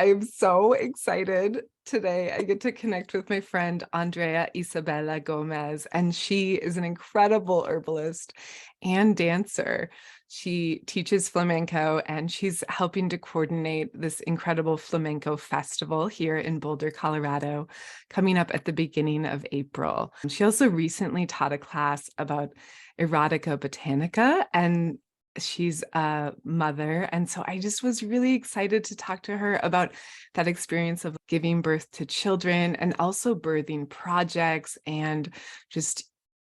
I'm so excited today. I get to connect with my friend Andrea Isabella Gomez, and she is an incredible herbalist and dancer. She teaches flamenco, and she's helping to coordinate this incredible flamenco festival here in Boulder, Colorado, coming up at the beginning of April. She also recently taught a class about Erotica Botanica, and she's a mother. And so I just was really excited to talk to her about that experience of giving birth to children and also birthing projects and just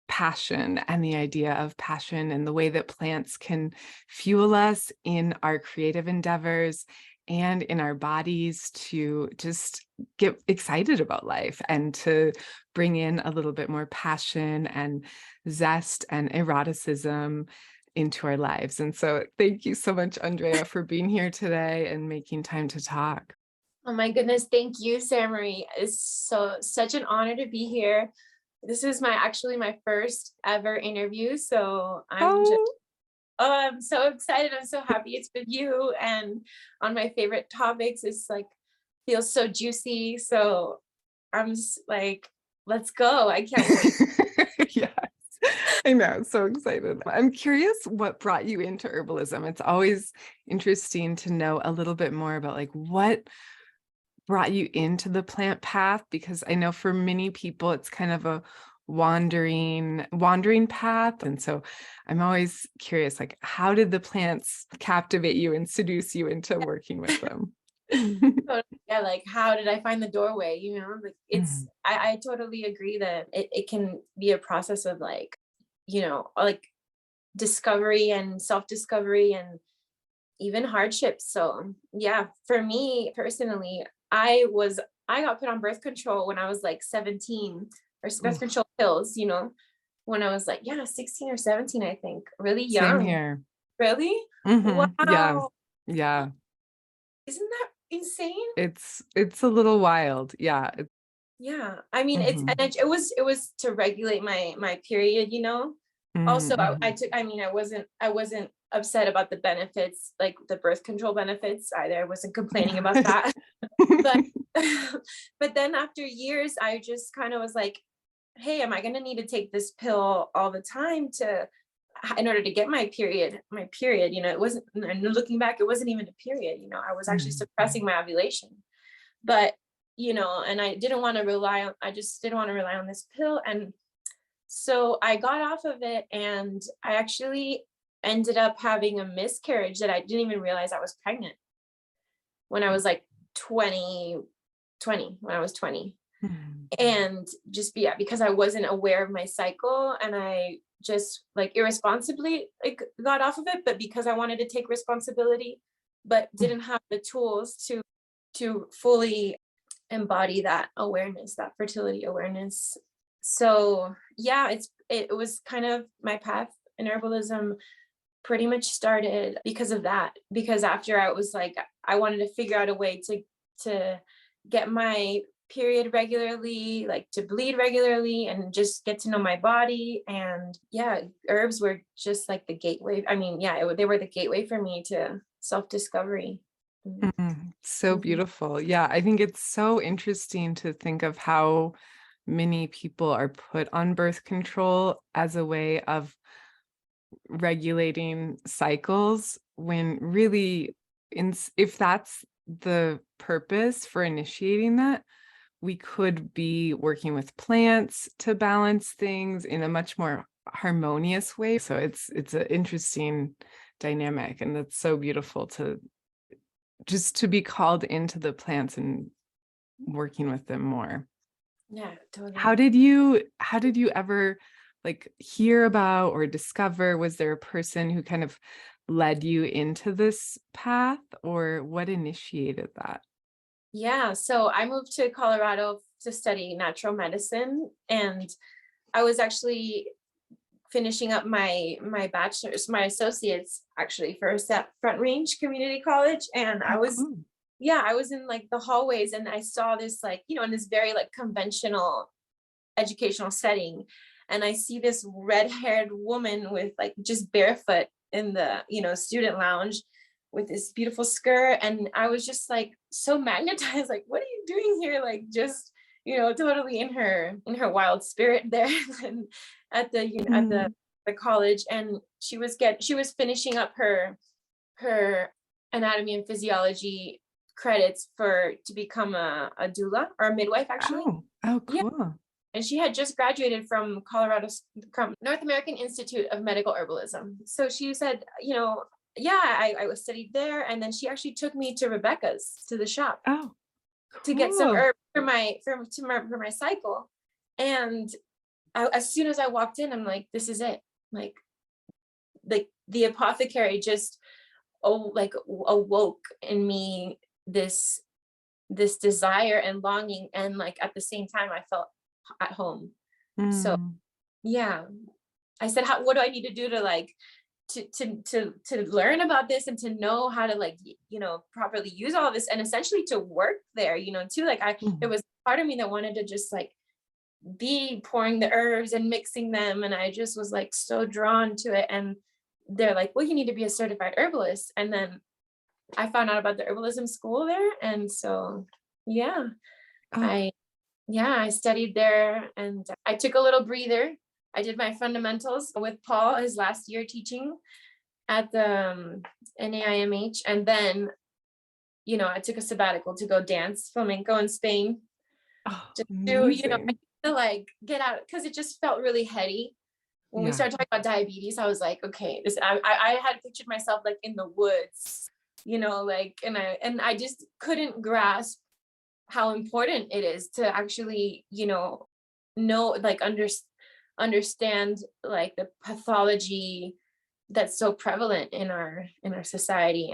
passion and the idea of passion and the way that plants can fuel us in our creative endeavors and in our bodies to just get excited about life and to bring in a little bit more passion and zest and eroticism into our lives. And so thank you so much, Andrea, for being here today and making time to talk. Oh my goodness, thank you, Sarah Marie. It's such an honor to be here. This is actually my first ever interview. So Oh, I'm so excited. I'm so happy it's with you and on my favorite topics. It's like feels so juicy. So I'm just like, let's go. I can't wait. yes, I know. So excited. I'm curious what brought you into herbalism. It's always interesting to know a little bit more about like what brought you into the plant path, because I know for many people it's kind of a wandering path. And so I'm always curious, like, how did the plants captivate you and seduce you into working with them? Yeah, like how did I find the doorway? Like Mhm. I totally agree that it can be a process of like, like discovery and self-discovery and even hardships. So yeah, for me personally, I got put on birth control when I was like 17, or birth Ooh, control pills, when I was like, yeah, 16 or 17, I think. Really same young. here. Really? Yeah, Wow. yeah. Isn't that insane? It's a little wild. Yeah. Yeah. I mean, Mhm. it was to regulate my period, Also, I Mhm. took, I mean, I wasn't upset about the benefits, like the birth control benefits either. I wasn't complaining about that. But but then after years, I just kind of was like, hey, am I going to need to take this pill all the time in order to get my period, it wasn't, and looking back, it wasn't even a period, I was actually Mhm. suppressing my ovulation. But, and I just didn't want to rely on this pill. And so I got off of it, and I actually ended up having a miscarriage that I didn't even realize I was pregnant when I was like 20, when I was 20. Mhm. And yeah, because I wasn't aware of my cycle, and I just like irresponsibly like got off of it, but because I wanted to take responsibility, but didn't have the tools to fully embody that awareness, that fertility awareness. So yeah, it was kind of my path in herbalism pretty much started because of that. Because after I was like, I wanted to figure out a way to get my period regularly, like to bleed regularly and just get to know my body. And yeah, herbs were just like the gateway. I mean, yeah, they were the gateway for me to self-discovery. So Mhm. beautiful. Yeah, I think it's so interesting to think of how many people are put on birth control as a way of regulating cycles when really if that's the purpose for initiating that, we could be working with plants to balance things in a much more harmonious way. So it's an interesting dynamic, and that's so beautiful to just to be called into the plants and working with them more. Yeah, How totally. did you ever like hear about or discover, was there a person who kind of led you into this path, or what initiated that? Yeah, so I moved to Colorado to study natural medicine, and I was actually finishing up my bachelor's, my associates actually, first at Front Range Community College. And Oh, cool. I was in like the hallways, and I saw this, like, in this very like conventional educational setting, and I see this red-haired woman with like just barefoot in the, student lounge with this beautiful skirt. And I was just like so magnetized, like, what are you doing here? Like, just, totally in her wild spirit there. And at the, at the college. And she was finishing up her anatomy and physiology credits to become a doula, or a midwife, actually. Oh, Yeah. cool. And she had just graduated from North American Institute of Medical Herbalism. So she said, yeah, I was studied there. And then she actually took me to Rebecca's, to the shop, Oh, to get some cool. herbs for my cycle. And as soon as I walked in, I'm like, this is it. Like the apothecary just awoke in me this desire and longing, and like at the same time I felt at home. So yeah, I said, what do I need to do to like to learn about this, and to know how to like properly use all of this, and essentially to work there, too. Like there was part of me that wanted to just like be pouring the herbs and mixing them, and I just was like so drawn to it. And they're like, well, you need to be a certified herbalist. And then I found out about the herbalism school there, and so yeah, I studied there, and I took a little breather. I did my fundamentals with Paul his last year teaching at the NAIMH, and then I took a sabbatical to go dance flamenco in Spain. Just to like get out, because it just felt really heady. When we started talking about diabetes, I was like, okay, I had pictured myself like in the woods, like, and I just couldn't grasp how important it is to actually, know, like understand like the pathology that's so prevalent in our society,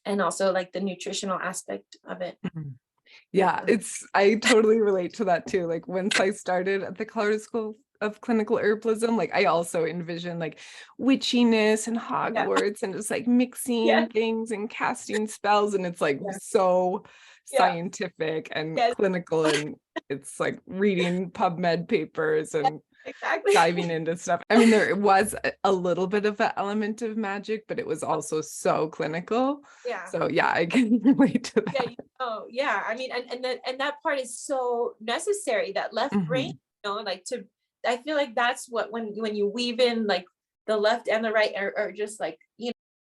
and also like the nutritional aspect of it. Yeah, I totally relate to that too. Like once I started at the Colorado School of Clinical Herbalism, like I also envisioned like witchiness and Hogwarts and just like mixing things and casting spells, and it's like so scientific and clinical, and it's like reading PubMed papers and diving into stuff. I mean, there was a little bit of an element of magic, but it was also so clinical. So yeah, I can relate to that. I mean, and that part is so necessary, that left brain, like I feel like that's what, when you weave in like the left and the right, or just like,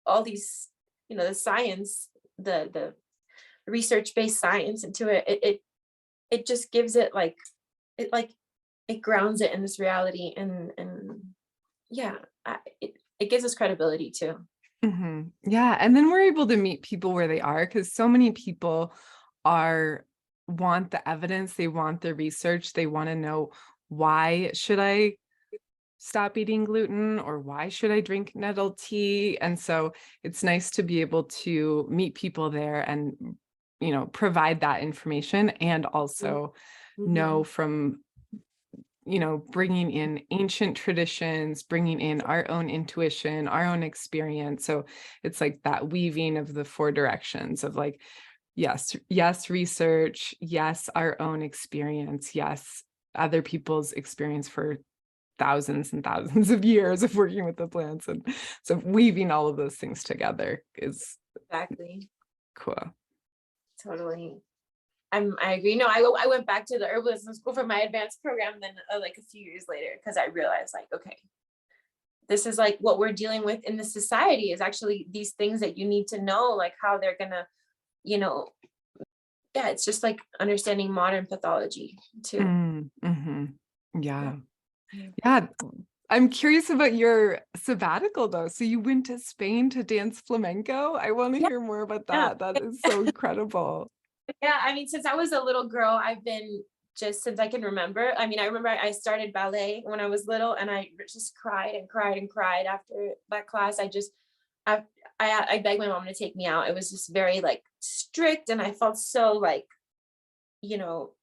all these, the science, the research-based science into it just gives it like, it grounds it in this reality, and it gives us credibility too. Yeah, and then we're able to meet people where they are, because so many people want the evidence, they want the research, they want to know, why should I stop eating gluten, or why should I drink nettle tea? And so it's nice to be able to meet people there and provide that information, and also know from bringing in ancient traditions, bringing in our own intuition, our own experience. So it's like that weaving of the four directions of like, yes, research, yes, our own experience, yes, other people's experience for thousands and thousands of years of working with the plants. And so weaving all of those things together is cool. Totally. I agree. No, I went back to the herbalism school for my advanced program, then like a few years later, because I realized like, okay, this is like what we're dealing with in the society, is actually these things that you need to know, like how they're gonna, it's just like understanding modern pathology too. Yeah. I'm curious about your sabbatical though. So you went to Spain to dance flamenco. I want to hear more about that. That is so incredible. Yeah, I mean, since I was a little girl, I've been, just since I can remember. I mean, I remember I started ballet when I was little, and I just cried and cried and cried after that class. I begged my mom to take me out. It was just very like strict, and I felt so like,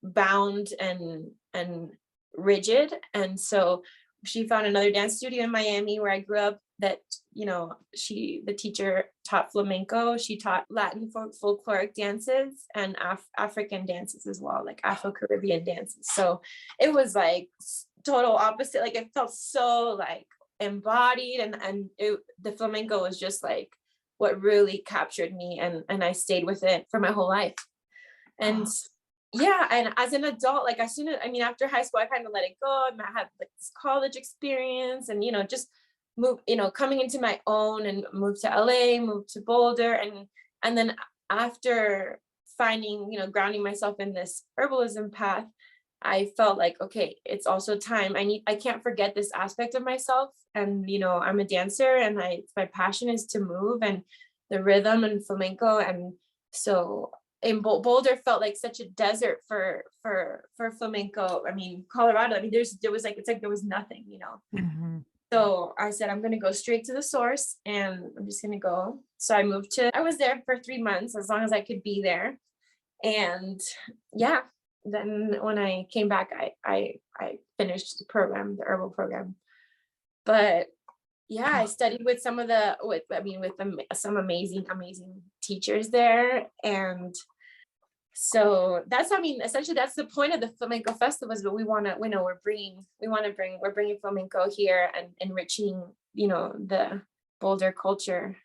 bound and rigid. And so she found another dance studio in Miami where I grew up, that, the teacher taught flamenco. She taught Latin folkloric dances and African dances as well, like Afro-Caribbean dances. So it was like total opposite. Like it felt so like embodied, and the flamenco was just like what really captured me, and I stayed with it for my whole life. And yeah, and as an adult, like as soon as, I mean, after high school, I kind of let it go. I had like this college experience, and just move, coming into my own, and moved to LA, moved to Boulder, and then after finding, grounding myself in this herbalism path, I felt like, okay, it's also time. I can't forget this aspect of myself. And, I'm a dancer, and my passion is to move and the rhythm and flamenco. And so in Boulder felt like such a desert for flamenco. I mean, Colorado, I mean, there was like, it's like there was nothing, Mhm. So I said, I'm going to go straight to the source, and I'm just going to go. So I was there for 3 months, as long as I could be there. And yeah, then when I came back, I finished the program, the herbal program. But yeah, I studied with some some amazing teachers there. And so that's, I mean, essentially that's the point of the flamenco festival, is, but we're bringing flamenco here and enriching, the Boulder culture.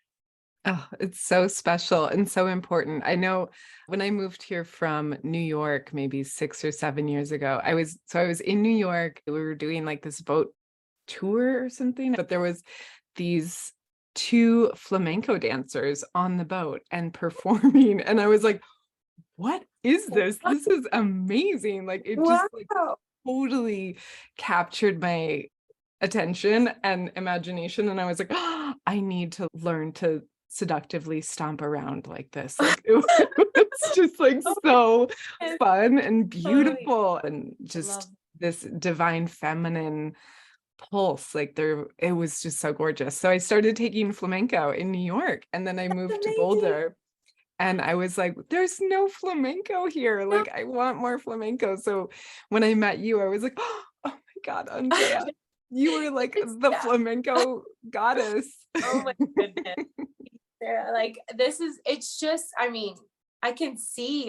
Oh, it's so special and so important. I know when I moved here from New York, maybe 6 or 7 years ago, I was in New York. We were doing like this boat tour or something, but there was these two flamenco dancers on the boat and performing. And I was like, what is this? This is amazing. Like it just like Wow. totally captured my attention and imagination. And I was like, oh, I need to learn to seductively stomp around like this. Like it's just like so fun and beautiful, and just this divine feminine pulse. Like it was just so gorgeous. So I started taking flamenco in New York, and then I moved to Boulder. And I was like, there's no flamenco here. Like, I want more flamenco. So when I met you, I was like, oh my God, Andrea, you were like the flamenco goddess. Oh my goodness. Sarah, like it's just, I mean, I can see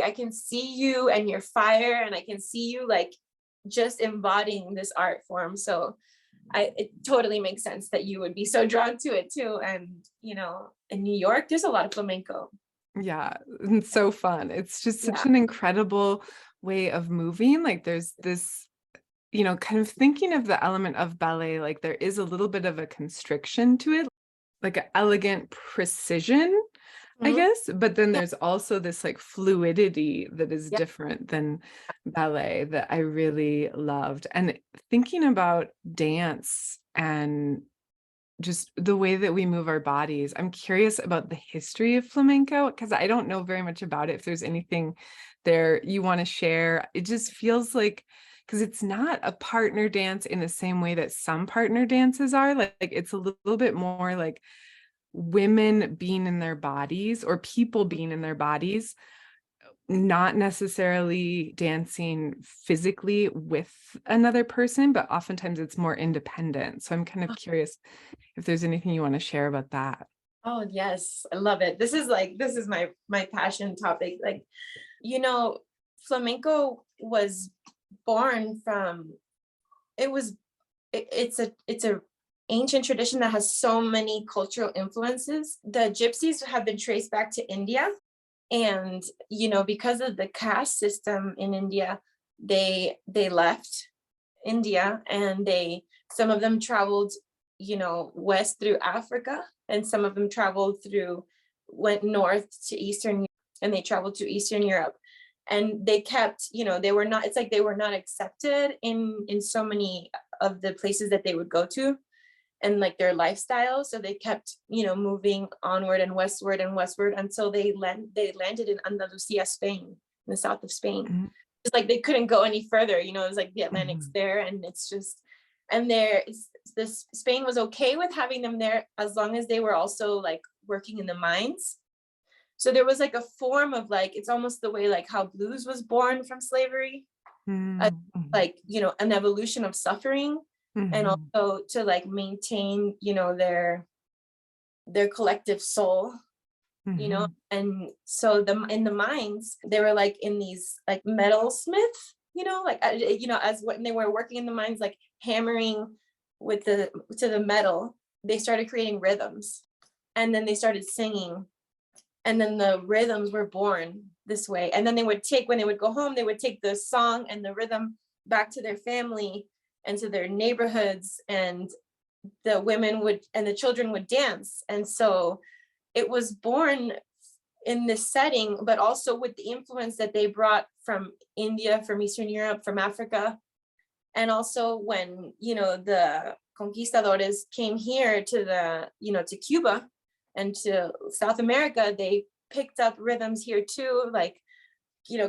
you and your fire, and I can see you like just embodying this art form. So it totally makes sense that you would be so drawn to it too. And, in New York, there's a lot of flamenco. Yeah, and so fun. It's just such Yeah. an incredible way of moving. Like there's this, kind of thinking of the element of ballet, like there is a little bit of a constriction to it, like an elegant precision, I Mhm. guess. But then there's also this like fluidity that is Yeah. different than ballet that I really loved. And thinking about dance and just the way that we move our bodies, I'm curious about the history of flamenco, because I don't know very much about it. If there's anything there you want to share, it just feels like, because it's not a partner dance in the same way that some partner dances are. Like it's a little bit more like women being in their bodies, or people being in their bodies, not necessarily dancing physically with another person, but oftentimes it's more independent. So I'm kind of curious if there's anything you want to share about that. Oh yes, I love it. This is my passion topic. Like, flamenco was born from, it was it's a ancient tradition that has so many cultural influences. The gypsies have been traced back to India, and because of the caste system in India, they left India, and some of them traveled, west through Africa, and some of them went north to Eastern, and they traveled to Eastern Europe. And they kept, they were not, it's like they were not accepted in so many of the places that they would go to, and like their lifestyle. So they kept, moving onward and westward until they landed in Andalusia, Spain, in the south of Spain. Mhm. It's like they couldn't go any further, it was like the Atlantic's there, and it's just, and this Spain was okay with having them there, as long as they were also like working in the mines. So there was like a form of like, it's almost the way like how blues was born from slavery, Mhm. like, an evolution of suffering, and Mhm. also to like maintain, their collective soul, Mhm. and so in the mines, they were like in these like metalsmith, like, as when they were working in the mines, like hammering to the metal, they started creating rhythms. and then they started singing, and then the rhythms were born this way. And then they would take, when they would go home, they would take the song and the rhythm back to their family and to their neighborhoods, and the women would and the children would dance. And so it was born in this setting, but also with the influence that they brought from India, from Eastern Europe, from Africa. And also when, the conquistadores came here to to Cuba and to South America, they picked up rhythms here too, like,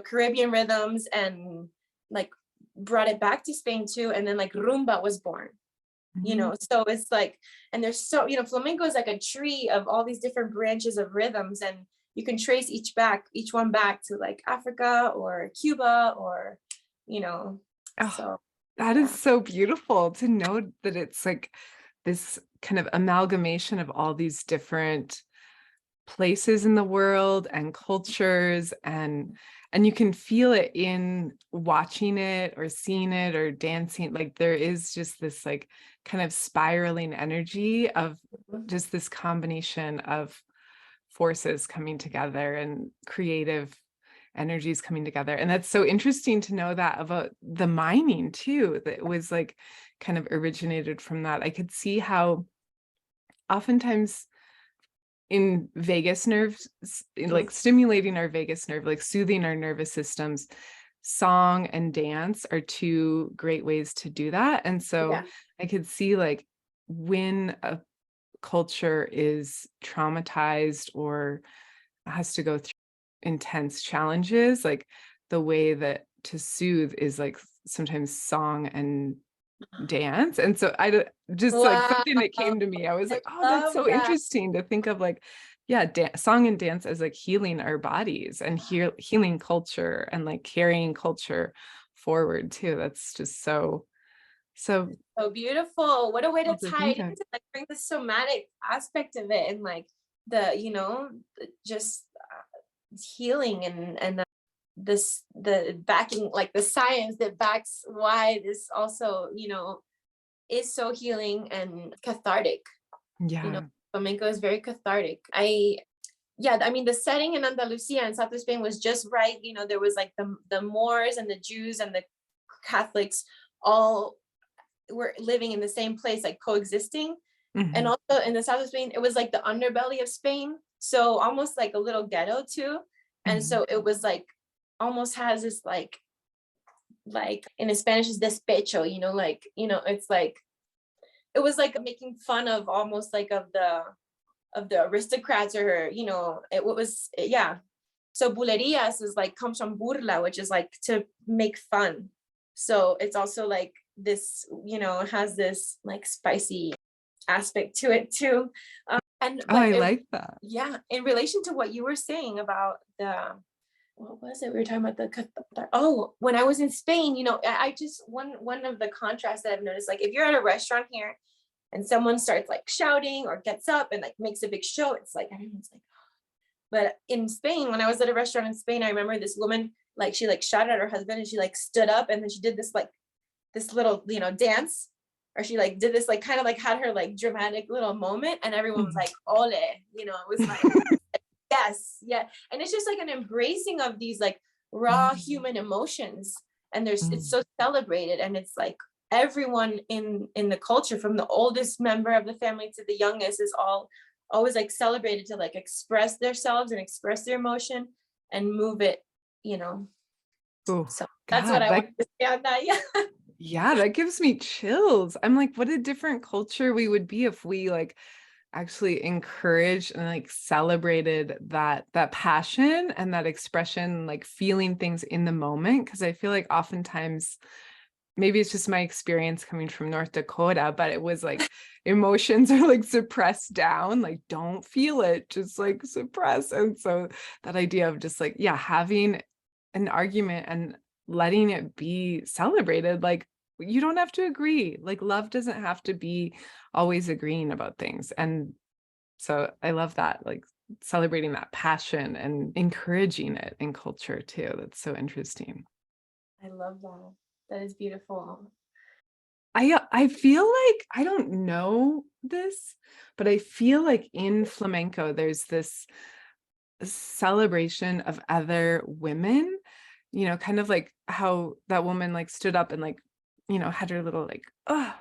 Caribbean rhythms, and like brought it back to Spain too. And then like rumba was born, so it's like, and there's so, flamenco is like a tree of all these different branches of rhythms, and you can trace each one back to like Africa or Cuba or, so. That is so beautiful to know that it's like this kind of amalgamation of all these different places in the world and cultures, and you can feel it in watching it or seeing it or dancing. Like there is just this like kind of spiraling energy of just this combination of forces coming together and creative energies coming together. And that's so interesting to know that about the mining too, that it was like kind of originated from that. I could see how oftentimes in vagus nerves, like stimulating our vagus nerve, like soothing our nervous systems, song and dance are two great ways to do that. And so I could see like when a culture is traumatized or has to go through intense challenges, like the way that to soothe is like sometimes song and dance. And so I just like something that came to me, I was like, oh, that's so interesting to think of like, yeah, song and dance as like healing our bodies and healing culture and like carrying culture forward too. That's just so beautiful. What a way to tie it into. into, like, bring the somatic aspect of it, and like the, just healing, and the backing, like the science that backs why this also, is so healing and cathartic. Flamenco is very cathartic. I mean, the setting in Andalusia and South of Spain was just right. There was like the Moors and the Jews and the Catholics all were living in the same place, like coexisting. And also in the South of Spain, it was like the underbelly of Spain, so almost like a little ghetto too. And so it was like almost has this like in Spanish is despecho, it's like it was like making fun of almost like of the aristocrats, or it was so bulerías is like comes from burla, which is like to make fun. So it's also like this, has this like spicy aspect to it too. I like that. Yeah, in relation to what you were saying about what was it? We were talking about when I was in Spain, I just, one of the contrasts that I've noticed, like if you're at a restaurant here and someone starts like shouting or gets up and like makes a big show, it's like, everyone's like, but in Spain, when I was at a restaurant in Spain, I remember this woman, like she like shouted at her husband and she like stood up and then she did this like this little, dance, or she like did this like kind of like had her like dramatic little moment, and everyone was like, ole, it was like, yes, yeah. And it's just like an embracing of these like raw human emotions, and it's so celebrated, and it's like everyone in the culture, from the oldest member of the family to the youngest, is always like celebrated to like express themselves and express their emotion and move it, Oh, so that's what I want to say on that. Yeah, that gives me chills. I'm like, what a different culture we would be if we like actually encouraged and like celebrated that passion and that expression, like feeling things in the moment. Because I feel like oftentimes, maybe it's just my experience coming from North Dakota, but it was like emotions are like suppressed down, like don't feel it, just like suppress. And so that idea of just like, having an argument and letting it be celebrated, like you don't have to agree, like love doesn't have to be always agreeing about things. And so I love that, like celebrating that passion and encouraging it in culture too. That's so interesting. I love that. That is beautiful. I feel like, I don't know this, but I feel like in flamenco there's this celebration of other women, kind of like how that woman like stood up and like, had her little like,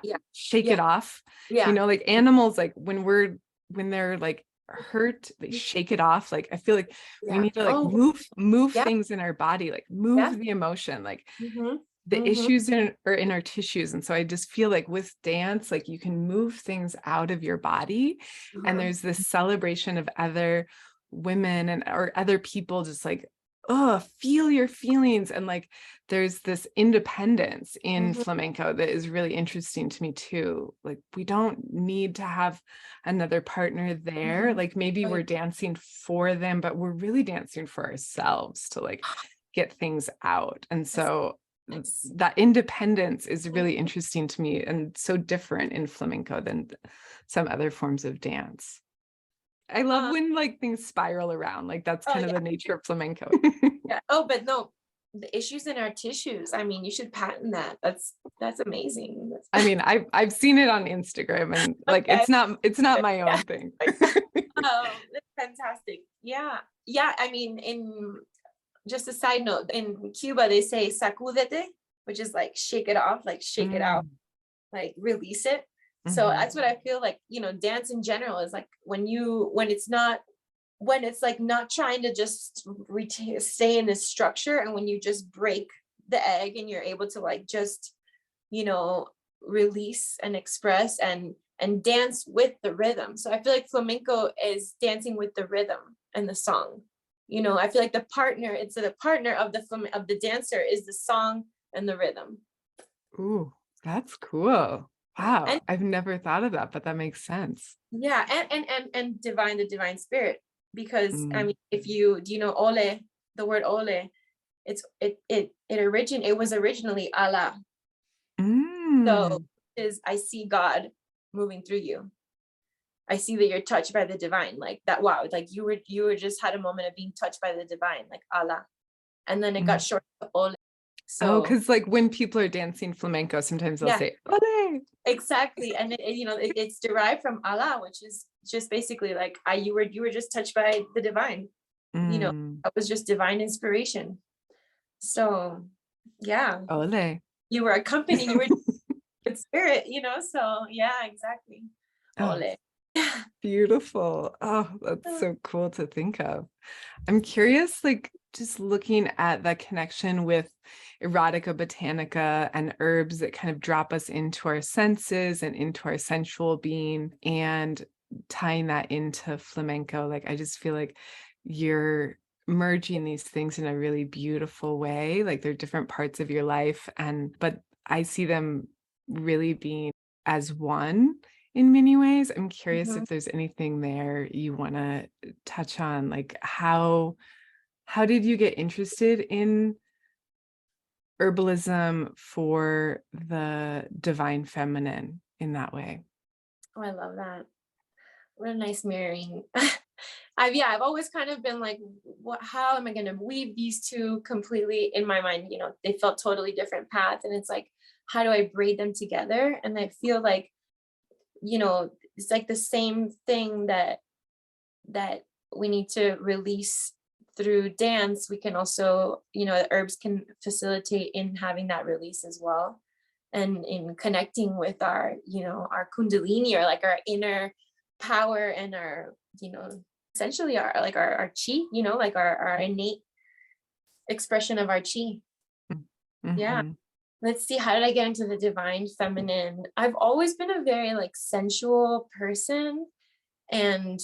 Yeah. shake Yeah. it off. Yeah. Like animals, like when they're like hurt, they shake it off. Like I feel like we Yeah. need to like Oh, move yeah. things in our body, like Yeah. move the emotion, like Mm-hmm. the Mm-hmm. issues are in our tissues. And so I just feel like with dance, like you can move things out of your body, and Uh-huh. there's this celebration of other women and or other people just like, oh, feel your feelings. And like there's this independence in Mm-hmm. flamenco that is really interesting to me too. Like we don't need to have another partner there. Mm-hmm. Like maybe Oh, yeah. we're dancing for them, but we're really dancing for ourselves to like get things out. And That's so nice. that independence is really Mhm. interesting to me and so different in flamenco than some other forms of dance. I love Uh, when like things spiral around, like that's oh kind of yeah. the nature of flamenco. Yeah. Oh, but no, the issues in our tissues. I mean, you should patent that. That's amazing. I mean, I've seen it on Instagram, and like Okay. it's not my Yeah. own thing. Like, that's fantastic. Yeah. Yeah. I mean, in just a side note, in Cuba they say sacúdete, which is like shake it off, like shake it out, Mm, like release it. So mhm. that's what I feel like, dance in general is like when it's like not trying to just stay in this structure, and when you just break the egg and you're able to like just you know release and express and dance with the rhythm. So I feel like flamenco is dancing with the rhythm and the song. I feel like the partner of the dancer is the song and the rhythm. Ooh, that's cool. And Wow, I've never thought of that, but that makes sense. yeah, and the divine spirit, because I Mm. mean, if you do you know ole, the word ole, it was originally Allah. So Mm. is I see God moving through you. I see that you're touched by the divine, like that. Wow, like you were just had a moment of being touched by the divine, like Allah, and then it got Mm. short to ole. Oh, So because like when people are dancing flamenco, sometimes they'll yeah, say "Ole." exactly, and it's derived from Allah, which is just basically like you were just touched by the divine. Mm. That was just divine inspiration. So yeah, Ole. you were accompanied. You were good spirit. So yeah, exactly. Oh, Ole. beautiful. Oh, that's so cool to think of. I'm curious, like just looking at the connection with Erotica Botanica and herbs that kind of drop us into our senses and into our sensual being, and tying that into flamenco. Like I just feel like you're merging these things in a really beautiful way. Like they're different parts of your life, but I see them really being as one in many ways. I'm curious Mhm. if there's anything there you want to touch on, like how did you get interested in herbalism for the divine feminine in that way? Oh, I love that. What a nice mirroring. I've always kind of been like, how am I going to weave these two completely in my mind? They felt totally different paths, and it's like, how do I braid them together? And I feel like, it's like the same thing that we need to release through dance. We can also, herbs can facilitate in having that release as well, and in connecting with our kundalini, or like our inner power, and our essentially our like our chi, like our innate expression of our chi. Yeah. Mm-hmm. Let's see, how did I get into the divine feminine? I've always been a very like sensual person, and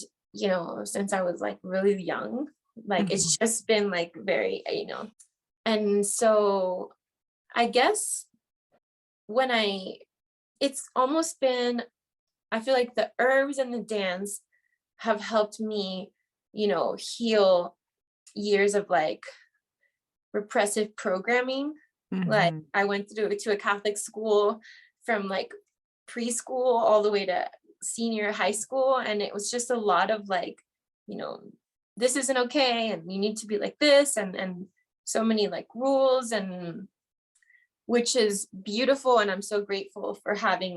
since I was like really young, like Mm-hmm. it's just been like very, and so I guess when it's almost been, I feel like the herbs and the dance have helped me, heal years of like repressive programming. Like Mm-hmm. I went through to a Catholic school from like preschool all the way to senior high school, and it was just a lot of like, you know, this isn't okay, and you need to be like this, and so many like rules, and which is beautiful. And I'm so grateful for having,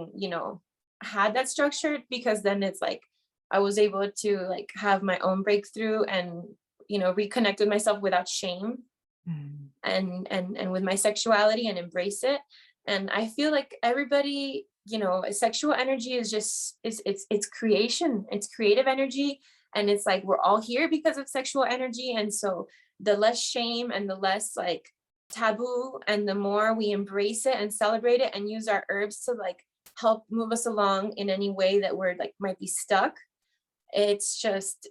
had that structure, because then it's like I was able to like have my own breakthrough and, reconnect with myself without shame, Mm. and with my sexuality, and embrace it. And I feel like everybody, sexual energy is just, it's creation, it's creative energy. And it's like we're all here because of sexual energy. And so the less shame and the less like taboo, and the more we embrace it and celebrate it and use our herbs to like help move us along in any way that we're like might be stuck, it's just,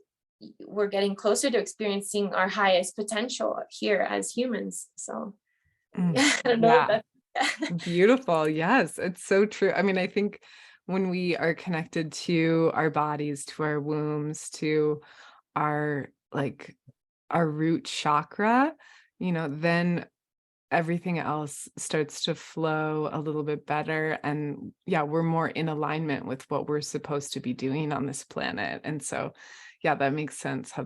we're getting closer to experiencing our highest potential here as humans. So yeah, I don't know if Yeah. that's Beautiful. Yes, it's so true. I mean, I think when we are connected to our bodies, to our wombs, to our like our root chakra, then everything else starts to flow a little bit better. And yeah, we're more in alignment with what we're supposed to be doing on this planet. And so, yeah, that makes sense how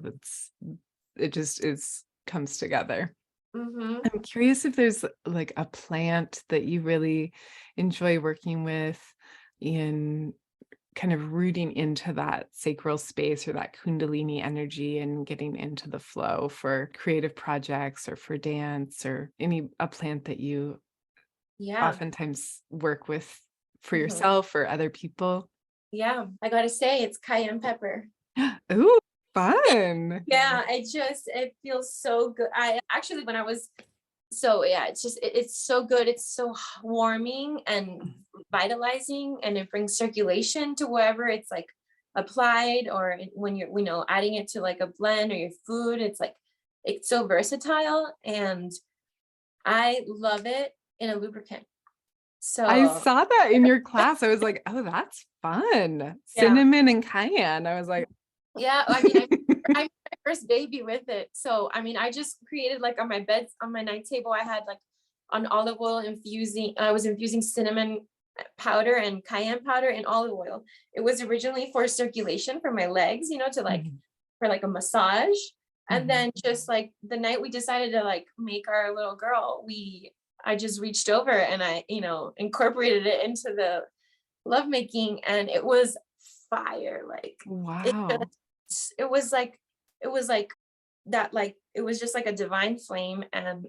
it just comes together. hmm I'm curious if there's like a plant that you really enjoy working with in kind of rooting into that sacral space or that kundalini energy and getting into the flow for creative projects or for dance, or a plant that you yeah. oftentimes work with for hmm yourself or other people. yeah, I gotta say it's cayenne pepper. Ooh, fun. Yeah, it feels so good. I actually, when I was, so yeah, it's just, it's so good. It's so warming and vitalizing, and it brings circulation to wherever it's like applied, or when you're, adding it to like a blend or your food. It's like, it's so versatile, and I love it in a lubricant. I So saw that in your class. I was like, oh, that's fun. yeah, Cinnamon and cayenne. I was like, yeah. I mean, I made my first baby with it. So I mean, I just created like on my bed, on my night table, I had like on olive oil infusing. I was infusing cinnamon powder and cayenne powder in olive oil. It was originally for circulation for my legs, to like Mhm, for like a massage. And mhm. then just like the night we decided to like make our little girl, I just reached over and I, incorporated it into the lovemaking, and it was fire. Like it Wow. it was like, it was like that, like it was just like a divine flame. And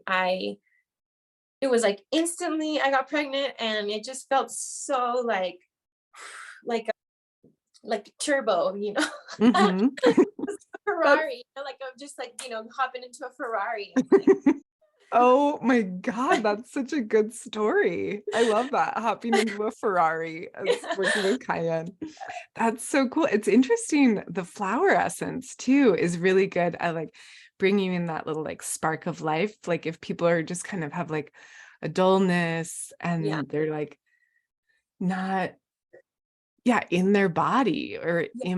it was like instantly I got pregnant, and it just felt so like like turbo, Mhm. That's Ferrari, like I'm just like, hopping into a Ferrari. And like, oh my God, that's such a good story. I love that, hopping into a Ferrari as working with cayenne. That's so cool. It's interesting. The flower essence too is really good at like bringing in that little like spark of life. Like if people are just kind of have like a dullness yeah, and they're like not, yeah, in their body or yeah,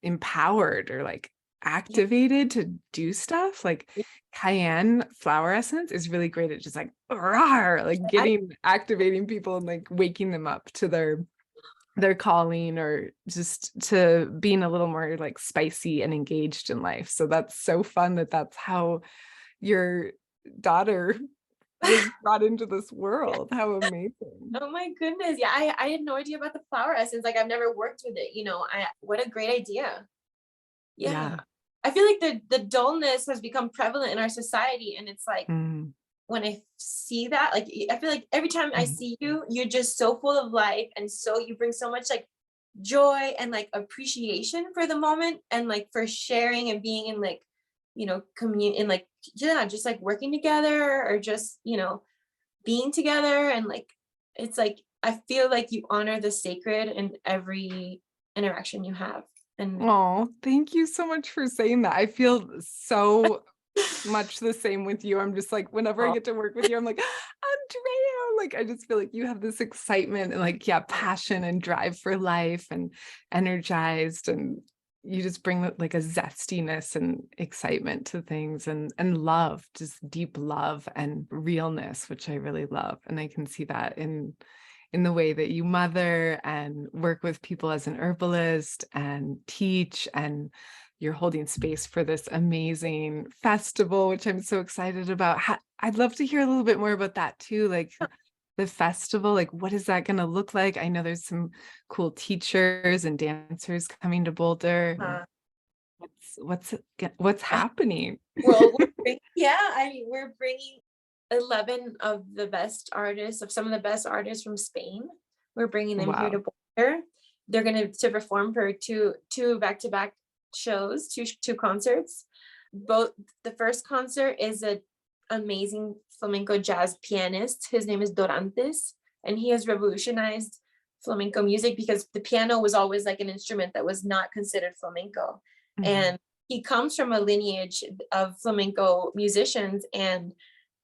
empowered or like yeah, activated to do stuff, like yeah. cayenne flower essence is really great at just like rawr, like I, activating people and like waking them up to their calling, or just to being a little more like spicy and engaged in life. So that's so fun that that's how your daughter was brought into this world. How amazing. oh my goodness. Yeah, I had no idea about the flower essence. Like I've never worked with it, what a great idea. Yeah. Yeah. I feel like the dullness has become prevalent in our society, and it's like Mm, when I see that, like I feel like every time I mhm. see you, you're just so full of life, and so you bring so much like joy and like appreciation for the moment, and like for sharing and being in like, commune in like, yeah, just like working together, or just, being together. And like it's like I feel like you honor the sacred in every interaction you have. And Oh, thank you so much for saying that. I feel so much the same with you. I'm just like, whenever I oh, get to work with you, I'm like, Andrea, like, I just feel like you have this excitement and like, yeah, passion and drive for life and energized. And you just bring like a zestiness and excitement to things, and love, just deep love and realness, which I really love. And I can see that in the way that you mother and work with people as an herbalist and teach, and you're holding space for this amazing festival, which I'm so excited about. I'd love to hear a little bit more about that too. Like the festival? Like, what is that going to look like? I know there's some cool teachers and dancers coming to Boulder. Uh, What's happening? well, yeah, I mean, we're bringing 11 of the best artists, of some of the best artists from Spain. We're bringing them here Wow. to Boulder. They're going to perform for two back-to-back shows, two concerts. Both the first concert is an amazing flamenco jazz pianist. His name is Dorantes, and he has revolutionized flamenco music because the piano was always like an instrument that was not considered flamenco. Mhm. And he comes from a lineage of flamenco musicians and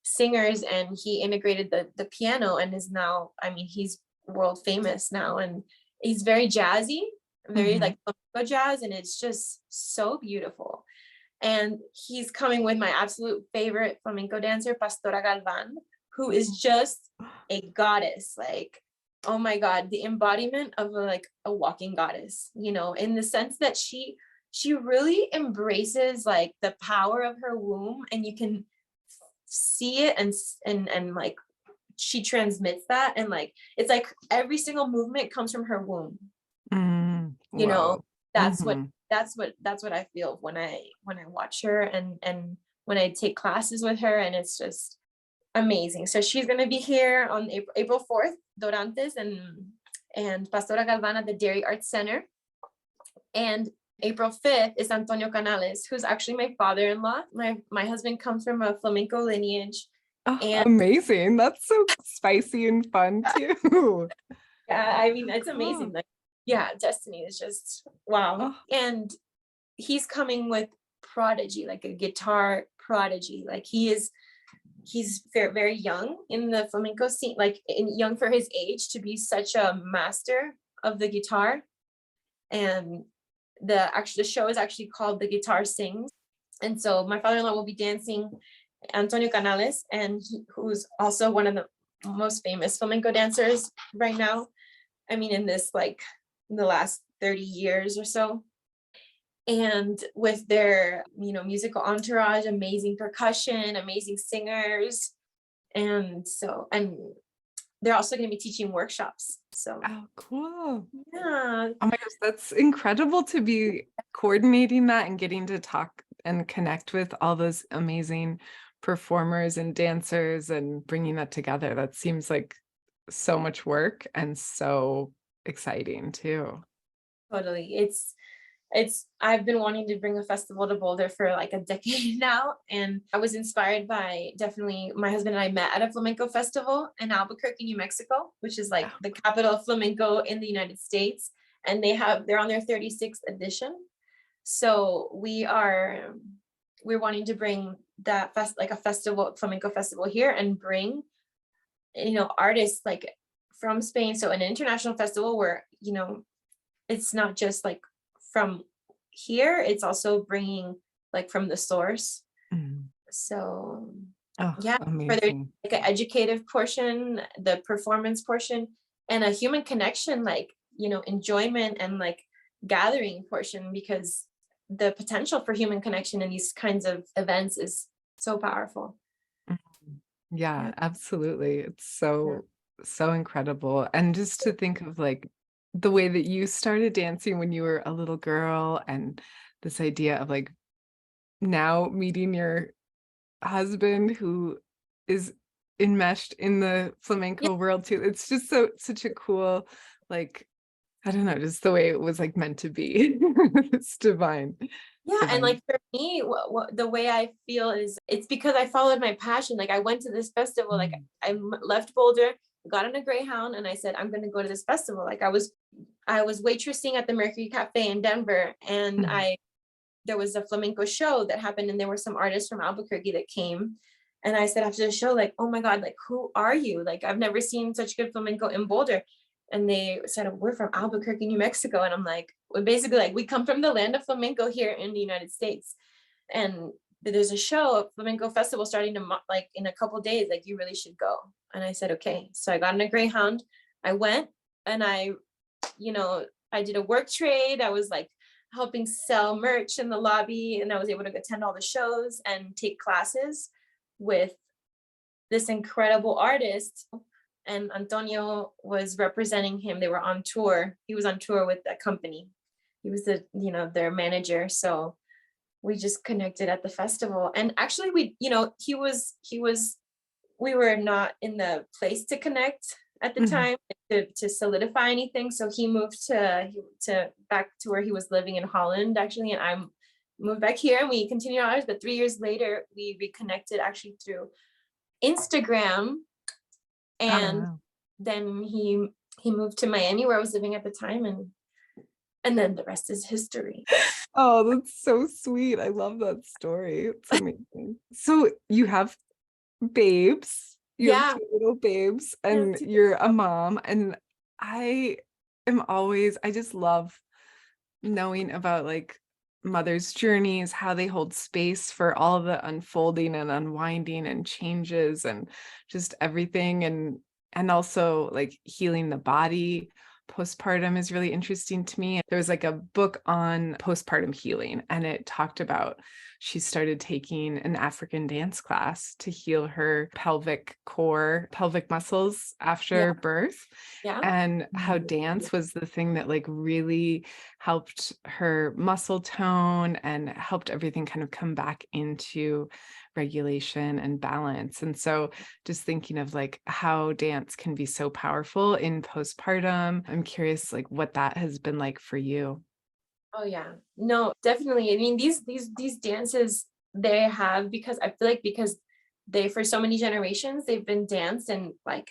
singers, and he integrated the piano and is now, I mean, he's world famous now, and he's very jazzy, very like flamenco jazz, and it's just so beautiful. And he's coming with my absolute favorite flamenco dancer, Pastora Galvan, who is just a goddess. Like, oh my God, the embodiment of a walking goddess, you know, in the sense that she really embraces like the power of her womb, and you can see it, and like she transmits that, and like it's like every single movement comes from her womb. You know, Wow. that's what I feel when I watch her, and when I take classes with her, and it's just amazing. So she's going to be here on April 4th, Dorantes and Pastora Galvan at the Dairy Arts Center. And April 5th is Antonio Canales, who's actually my father-in-law. My husband comes from a flamenco lineage. Oh, And amazing. That's so spicy and fun too. yeah, I mean, it's Cool. amazing. Like, yeah, destiny is just wow. Oh. And he's coming with prodigy, like a guitar prodigy. Like he's very, very young in the flamenco scene, like young for his age to be such a master of the guitar. And the show is actually called The Guitar Sings. And so my father-in-law will be dancing Antonio Canales, and who's also one of the most famous flamenco dancers right now. I mean, in the last 30 years or so. And with their, you know, musical entourage, amazing percussion, amazing singers. And they're also going to be teaching workshops. So, Oh, cool. yeah. Oh my gosh, that's incredible to be coordinating that and getting to talk and connect with all those amazing performers and dancers and bringing that together. That seems like so much work and so exciting too. Totally. I've been wanting to bring a festival to Boulder for like a decade now. And I was inspired by, definitely, my husband and I met at a flamenco festival in Albuquerque, New Mexico, which is like the capital of flamenco in the United States. And they're on their 36th edition. So we're wanting to bring that flamenco festival here, and bring, you know, artists like from Spain. So an international festival where, you know, it's not just like from here, it's also bringing like from the source. So yeah, for their like an educative portion, the performance portion, and a human connection, like, you know, enjoyment and like gathering portion, because the potential for human connection in these kinds of events is so powerful. Yeah, absolutely. It's so incredible. And just to think of like the way that you started dancing when you were a little girl, and this idea of like now meeting your husband who is enmeshed in the flamenco world too. It's just such a cool, like, I don't know, just the way it was like meant to be. It's divine. Yeah, and like for me, the way I feel is it's because I followed my passion. Like I went to this festival, like I left Boulder, got on a Greyhound, and I said, I'm going to go to this festival. Like I was waitressing at the Mercury Cafe in Denver, and there was a flamenco show that happened, and there were some artists from Albuquerque that came. And I said after the show, like, oh my God, like, who are you? Like, I've never seen such good flamenco in Boulder. And they said, we're from Albuquerque, New Mexico. And I'm like, well, basically, like, we come from the land of flamenco here in the United States. And there's a show, a flamenco festival starting to like in a couple days, like, you really should go. And I said, okay. So I got on a Greyhound. I went, and I did a work trade. I was like helping sell merch in the lobby, and I was able to attend all the shows and take classes with this incredible artist. and Antonio was representing him. They were on tour. He was on tour with that company. He was their manager. So we just connected at the festival. And actually we were not in the place to connect at the time to solidify anything. So he moved to back to where he was living in Holland, actually. And I moved back here and we continued ours. But 3 years later, we reconnected actually through Instagram. And then he moved to Miami where I was living at the time. And then the rest is history. Oh, that's so sweet. I love that story. It's amazing. So you have babes. You have 2 little babes, and you're a mom. And I just love knowing about like mothers' journeys, how they hold space for all the unfolding and unwinding and changes and just everything. And also like healing the body. Postpartum is really interesting to me. There was like a book on postpartum healing, and it talked about she started taking an African dance class to heal her pelvic muscles after birth. And how dance was the thing that like really helped her muscle tone and helped everything kind of come back into regulation and balance. And so just thinking of like how dance can be so powerful in postpartum. I'm curious like what that has been like for you. Oh yeah, no, definitely. I mean, these dances they have, because I feel like because they, for so many generations, they've been danced, and like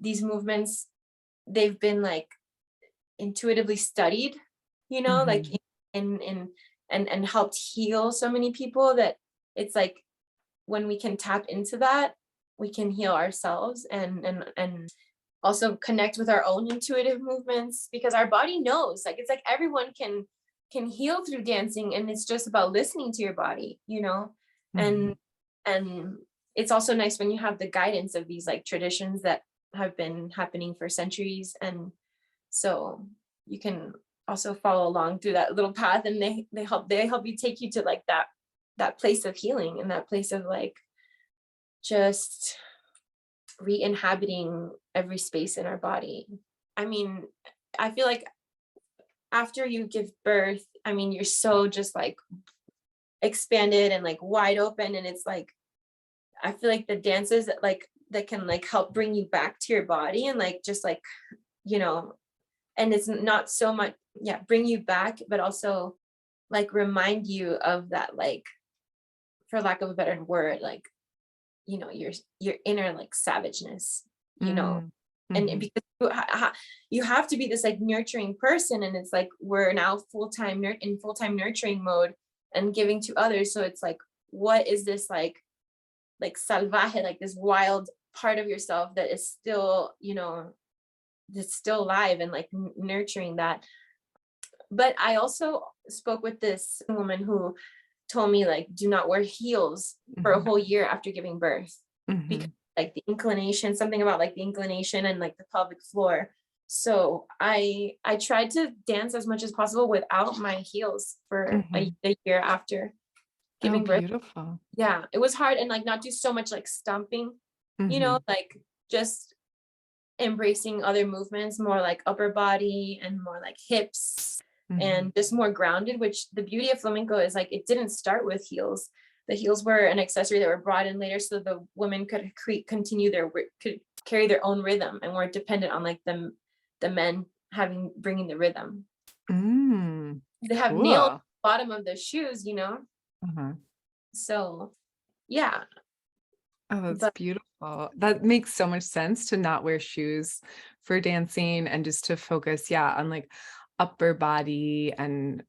these movements, they've been like intuitively studied, like and helped heal so many people, that it's like when we can tap into that, we can heal ourselves and also connect with our own intuitive movements, because our body knows, like it's like everyone can heal through dancing, and it's just about listening to your body, and it's also nice when you have the guidance of these like traditions that have been happening for centuries, and so you can also follow along through that little path, and they help you take you to like that place of healing, and that place of like just re-inhabiting every space in our body. I mean, I feel like after you give birth, I mean, you're so just like expanded and like wide open, and it's like I feel like the dances that can like help bring you back to your body, and like just like and it's not so much bring you back, but also like remind you of that, like, for lack of a better word, like your inner like savageness, and because you have to be this like nurturing person, and it's like we're now in full-time nurturing mode and giving to others. So it's like, what is this like salvaje, like this wild part of yourself that is still that's still alive, and like nurturing that. But I also spoke with this woman who told me, like, do not wear heels for a whole year after giving birth, because like the inclination, something about like the inclination and like the pelvic floor. So I tried to dance as much as possible without my heels for a year after giving birth. Beautiful. Yeah, it was hard, and like not do so much like stomping, like just embracing other movements, more like upper body and more like hips, and just more grounded, which the beauty of flamenco is like it didn't start with heels. The heels were an accessory that were brought in later, so the women could could carry their own rhythm and weren't dependent on like the men bringing the rhythm. They have nails at the bottom of the shoes, so yeah. Oh, that's beautiful. That makes so much sense, to not wear shoes for dancing and just to focus, on like upper body and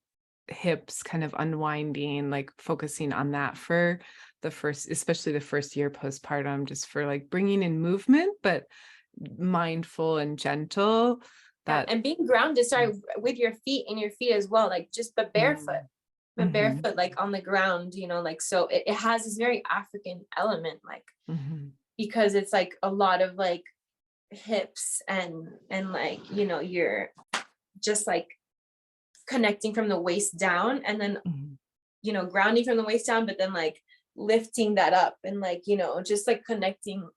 hips kind of unwinding, like focusing on that for especially the first year postpartum, just for like bringing in movement, but mindful and gentle. And being grounded, with your feet as well, like just the barefoot. Like on the ground, like, so it has this very African element, like, because it's like a lot of like hips and like, you're just like connecting from the waist down, and then, grounding from the waist down, but then like lifting that up, and like, just like connecting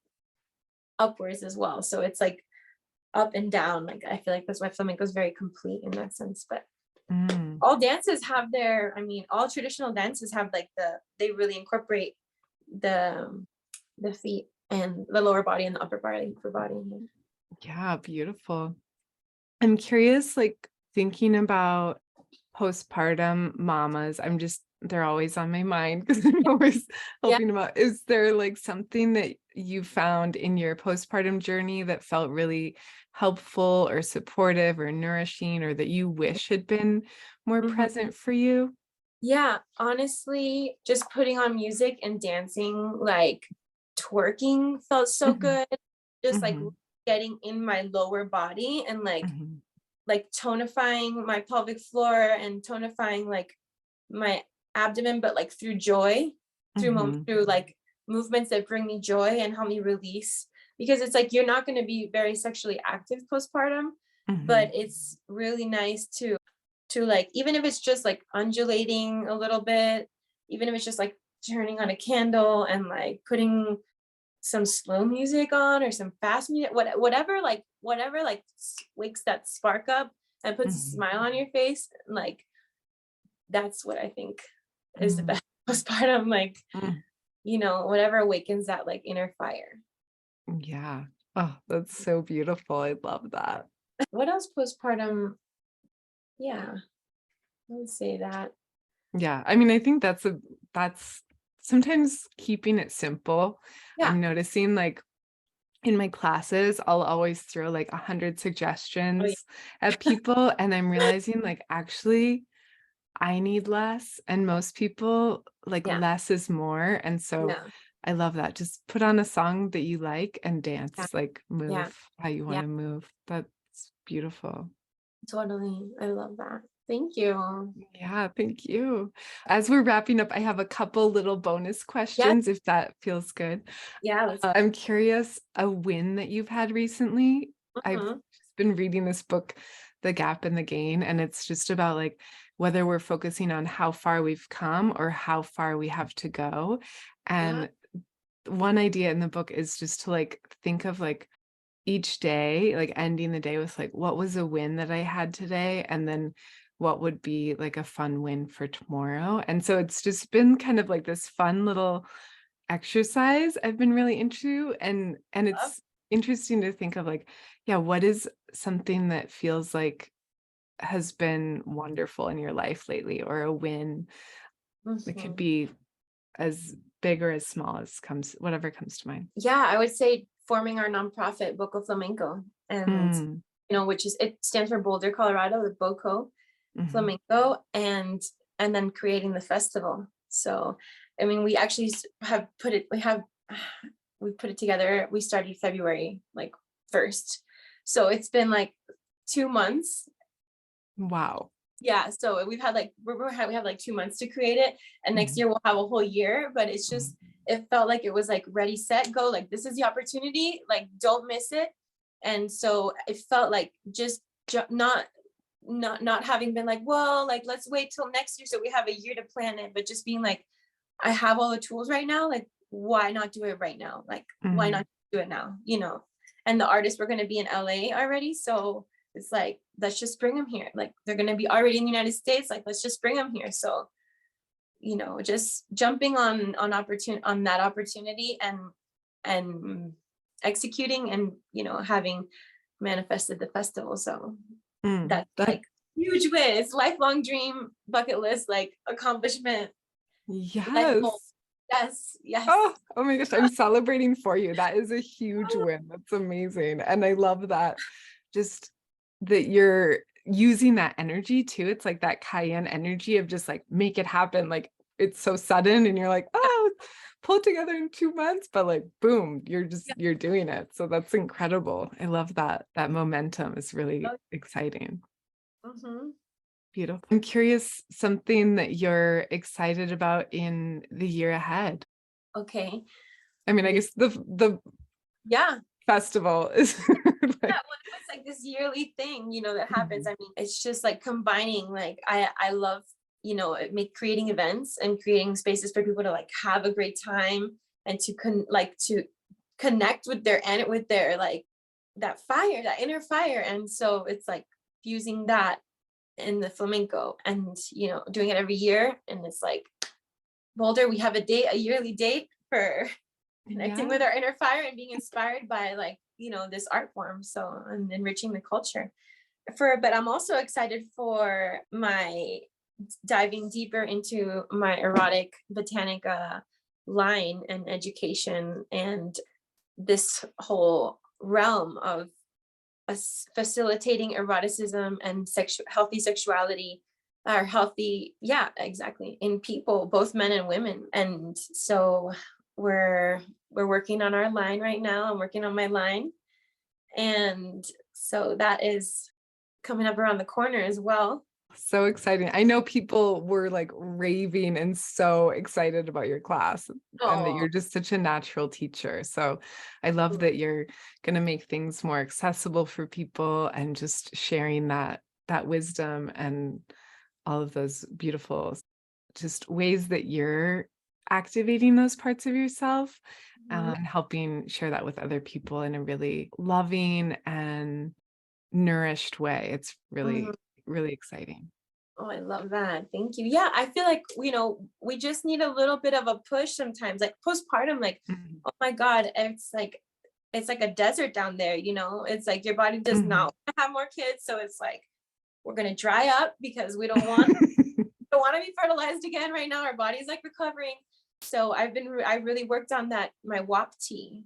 upwards as well. So it's like up and down. Like I feel like that's why flamenco is very complete in that sense. But Mm. all dances have their, I mean, all traditional dances have like they really incorporate the feet and the lower body and the upper body. Yeah, beautiful. I'm curious, like thinking about postpartum mamas. They're always on my mind because I'm always Yeah. helping them out. Is there like something that you found in your postpartum journey that felt really helpful or supportive or nourishing, or that you wish had been more Mhm. present for you? Yeah, honestly, just putting on music and dancing, like twerking felt so Mhm, good. Just like mhm, getting in my lower body and mhm, like tonifying my pelvic floor and tonifying like my abdomen, but like through joy, mhm, through like movements that bring me joy and help me release. Because it's like you're not going to be very sexually active postpartum, but mhm, it's really nice to like, even if it's just like undulating a little bit, even if it's just like turning on a candle and like putting some slow music on or some fast music, whatever like wakes that spark up and puts a mhm, smile on your face, like that's what I think is the mm, best postpartum, like, mm. whatever awakens that like inner fire. Yeah. Oh, that's so beautiful. I love that. What else postpartum? Yeah, I would say that. Yeah, I mean, I think that's sometimes keeping it simple. Yeah. I'm noticing, like, in my classes, I'll always throw, like, 100 Oh suggestions at people, and I'm realizing, like, actually, I need less, and most people, like, yeah, less is more, and so yeah, I love that. Just put on a song that you like and yeah, dance, like, yeah, move how you yeah, wanna move. That's beautiful. totally. I love that. Thank you. Yeah, thank you. As we're wrapping up, I have a couple little bonus Yeah, questions if that feels good. yeah. Let's. I'm curious, a win that you've had recently. I've Mhm. just been reading this book, The Gap and the Gain, and it's just about like whether we're focusing on how far we've come or how far we have to go. Yeah. And one idea in the book is just to like think of like each day, like ending the day with like, what was a win that I had today? And then what would be like a fun win for tomorrow? And so it's just been kind of like this fun little exercise I've been really into. And Love. it's interesting to think of like, yeah, what is something that feels like has been wonderful in your life lately, or a win that could Mhm. be as big or as small as comes, whatever comes to mind. Yeah, I would say forming our nonprofit Boco Flamenco, and Mm, which is, it stands for Boulder, Colorado, the Boco mhm. Flamenco, and then creating the festival. So, I mean, we actually have put it. We put it together. We started February like 1st, so it's been like 2 months. Wow. Yeah, so we've had like we have like 2 months to create it, and next Mhm, year we'll have a whole year. But it's mhm, just, it felt like it was like ready, set, go. Like this is the opportunity. Like don't miss it. And so it felt like just not having been like, well, like let's wait till next year so we have a year to plan it, but just being like, I have all the tools right now. Like why not do it right now? Like why mhm. not do it now? And the artists were going to be in LA already, so it's like, let's just bring them here. Like they're going to be already in the United States, like let's just bring them here. So just jumping on that opportunity, and executing, and having manifested the festival. So Mm, that's that like huge win. It's lifelong dream, bucket list, like accomplishment, life goal. yes. Yes, yes. Oh my gosh, I'm celebrating for you. That is a huge win. That's amazing. And I love that just that you're using that energy too. It's like that cayenne energy of just like make it happen. Like it's so sudden and you're like, oh, pull it together in 2 months, but like boom, you're doing it. So that's incredible. I love that. That momentum is really exciting. Mm-hmm. Beautiful. I'm curious, something that you're excited about in the year ahead. Okay. I mean, I guess the Yeah. festival is Yeah, like, well, it's like this yearly thing, that happens. mhm, I mean, it's just like combining, like I love, creating events and creating spaces for people to like have a great time, and to connect with their like that fire, that inner fire. And so it's like fusing that in the flamenco and, you know, doing it every year. And it's like, Boulder, we have a yearly date for connecting with our inner fire and being inspired by, like, you know, this art form. So, and enriching the culture but I'm also excited for my diving deeper into my Erotic Botanica line and education, and this whole realm of facilitating eroticism and healthy sexuality, or healthy, yeah, exactly, in people, both men and women. And so we're working on our line right now. I'm working on my line, and so that is coming up around the corner as well. So exciting. I know people were like raving and so excited about your class, and that Oh, you're just such a natural teacher. So I love that you're going to make things more accessible for people and just sharing that wisdom and all of those beautiful just ways that you're activating those parts of yourself and helping share that with other people in a really loving and nourished way. It's really, really exciting. oh, I love that. Thank you. Yeah, I feel like, you know, we just need a little bit of a push sometimes, like postpartum, like, Mhm. oh my God, it's like a desert down there, you know? It's like your body does Mhm. not want to have more kids. So it's like, we're gonna dry up because we don't want to be fertilized again right now. Our body's like recovering. So I really worked on that, my WAP tea.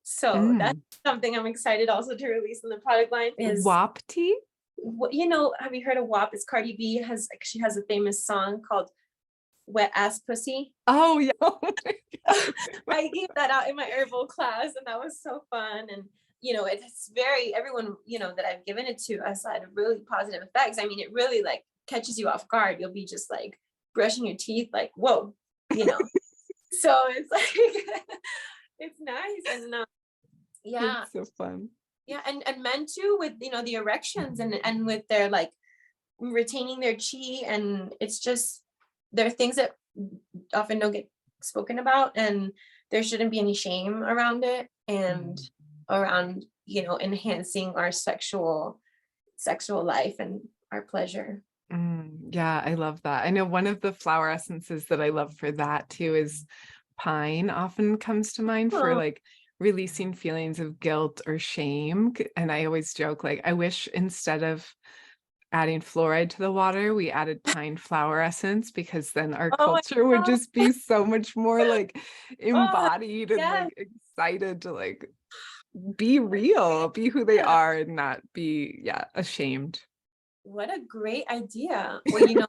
So that's Mm. something I'm excited also to release in the product line is, WAP tea? you know, have you heard of WAP? It's Cardi B she has a famous song called Wet Ass Pussy. Oh, yeah. Oh my God. I gave that out in my herbal class, and that was so fun. And, you know, it's very, everyone, you know, that I've given it to has had really positive effects. I mean, it really like catches you off guard. You'll be just like brushing your teeth, like, whoa, you know. So it's like, it's nice. And yeah, That's so fun. yeah. And men too, with, you know, the erections and with their like retaining their chi. And it's just, there are things that often don't get spoken about, and there shouldn't be any shame around it, and around, you know, enhancing our sexual life and our pleasure. Yeah, I love that. I know one of the flower essences that I love for that too is pine often comes to mind for Oh, like releasing feelings of guilt or shame. And I always joke, like, I wish instead of adding fluoride to the water, we added pine flower essence, because then our oh my culture would God. just be so much more like Oh, embodied and yes. like excited to like be real, be who they are and not be, yeah, ashamed. What a great idea. Well, you know,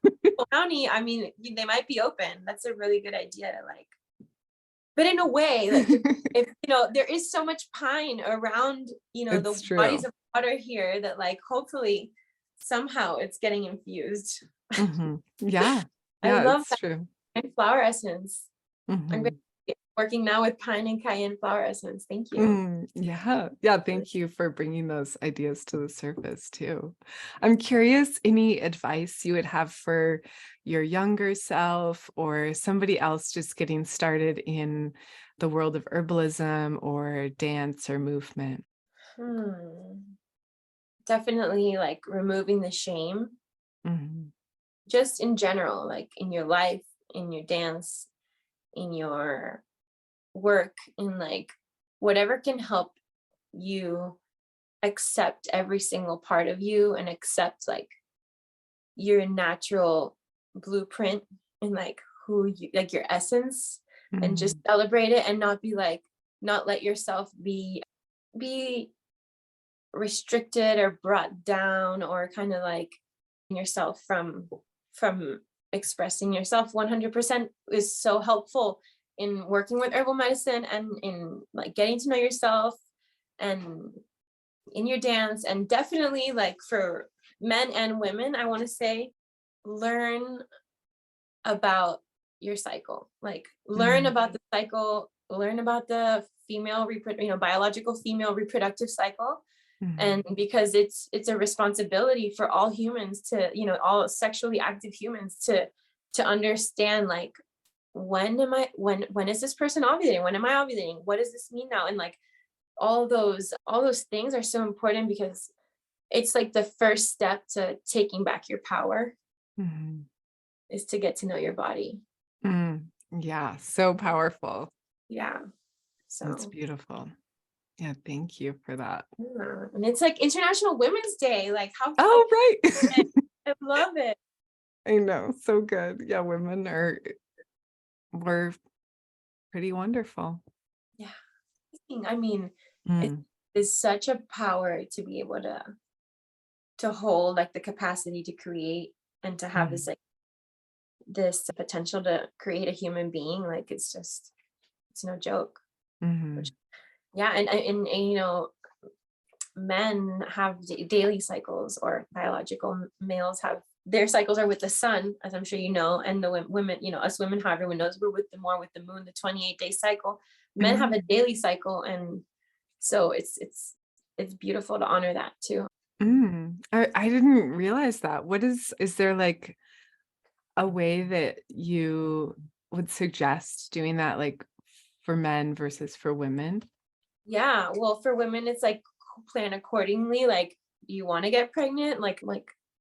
County, I mean, they might be open. That's a really good idea to like, but in a way, like, if, you know, there is so much pine around, you know, the It's bodies true. of water here, that like, hopefully somehow it's getting infused. Yeah. I Yeah, love it's that true. pine flower essence. I'm going Mhm. to be working now with pine and cayenne flower essence. Thank you. Yeah. Yeah, thank you for bringing those ideas to the surface too. I'm curious, any advice you would have for your younger self or somebody else just getting started in the world of herbalism or dance or movement? Hmm. Definitely like removing the shame, Mhm. just in general, like in your life, in your dance, in your work, in like whatever can help you accept every single part of you, and accept like your natural blueprint, and like who you, like your essence, and just Mhm. celebrate it, and not be like, not let yourself be restricted or brought down, or kind of like yourself from expressing yourself 100% is so helpful in working with herbal medicine, and in like getting to know yourself, and in your dance. And definitely like for men and women, I want to say, learn about your cycle, like learn Mm. about the cycle, learn about the you know, biological female reproductive cycle. And Mhm. because it's a responsibility for all humans to, you know, all sexually active humans to understand like when is this person ovulating? When am I ovulating? What does this mean now? And like all those things are so important because it's like the first step to taking back your power Mhm. is to get to know your body. Mm. Yeah, so powerful. Yeah. That's So beautiful. Yeah, thank you for that. yeah. And it's like International Women's Day. Like how Oh, right. I love it. I know, so good. Yeah, women are we're pretty wonderful. Yeah. I mean, it Mm, is such a power to be able to hold like the capacity to create and to have this mhm, like this potential to create a human being. Like it's no joke. Which mhm, yeah, and you know, men have daily cycles, or biological males have their cycles are with the sun, as I'm sure you know, and the women, you know, us women, how everyone knows, we're with the more with the moon, the 28-day cycle. Men have a mm, daily cycle, and so it's beautiful to honor that too. mm. I didn't realize that. Is there like a way that you would suggest doing that, like for men versus for women? Yeah, well, for women, it's like plan accordingly. Like, you want to get pregnant, like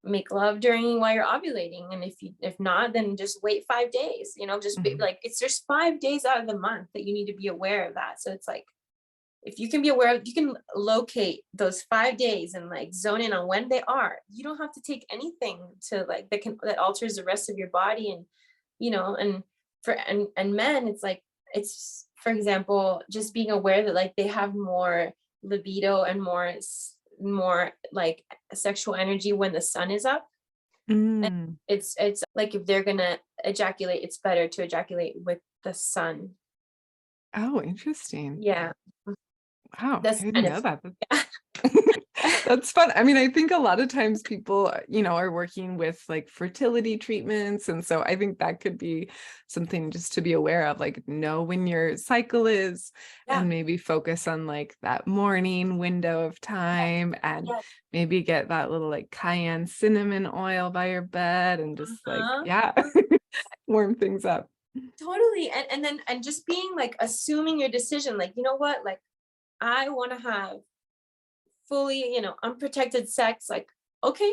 make love during while you're ovulating, and if not, then just wait 5 days. You know, just be Mhm, like it's just 5 days out of the month that you need to be aware of that. So it's like if you can be aware of, you can locate those 5 days and like zone in on when they are. You don't have to take anything to like that alters the rest of your body, and you know, and and men, it's like it's for example, just being aware that like they have more libido and more like sexual energy when the sun is up. And mm. it's like if they're gonna ejaculate, it's better to ejaculate with the sun. Oh, interesting. Yeah, Wow, I that's didn't kind of know that. yeah. That's fun. I mean, I think a lot of times people, are working with like fertility treatments. And so I think that could be something just to be aware of, like know when your cycle is Yeah, and maybe focus on like that morning window of time and yeah. maybe get that little like cayenne cinnamon oil by your bed and just like, Uh-huh. yeah, warm things up. Totally. And then and just being like assuming your decision, like, you know what? Like I want to have fully, unprotected sex. Like, okay,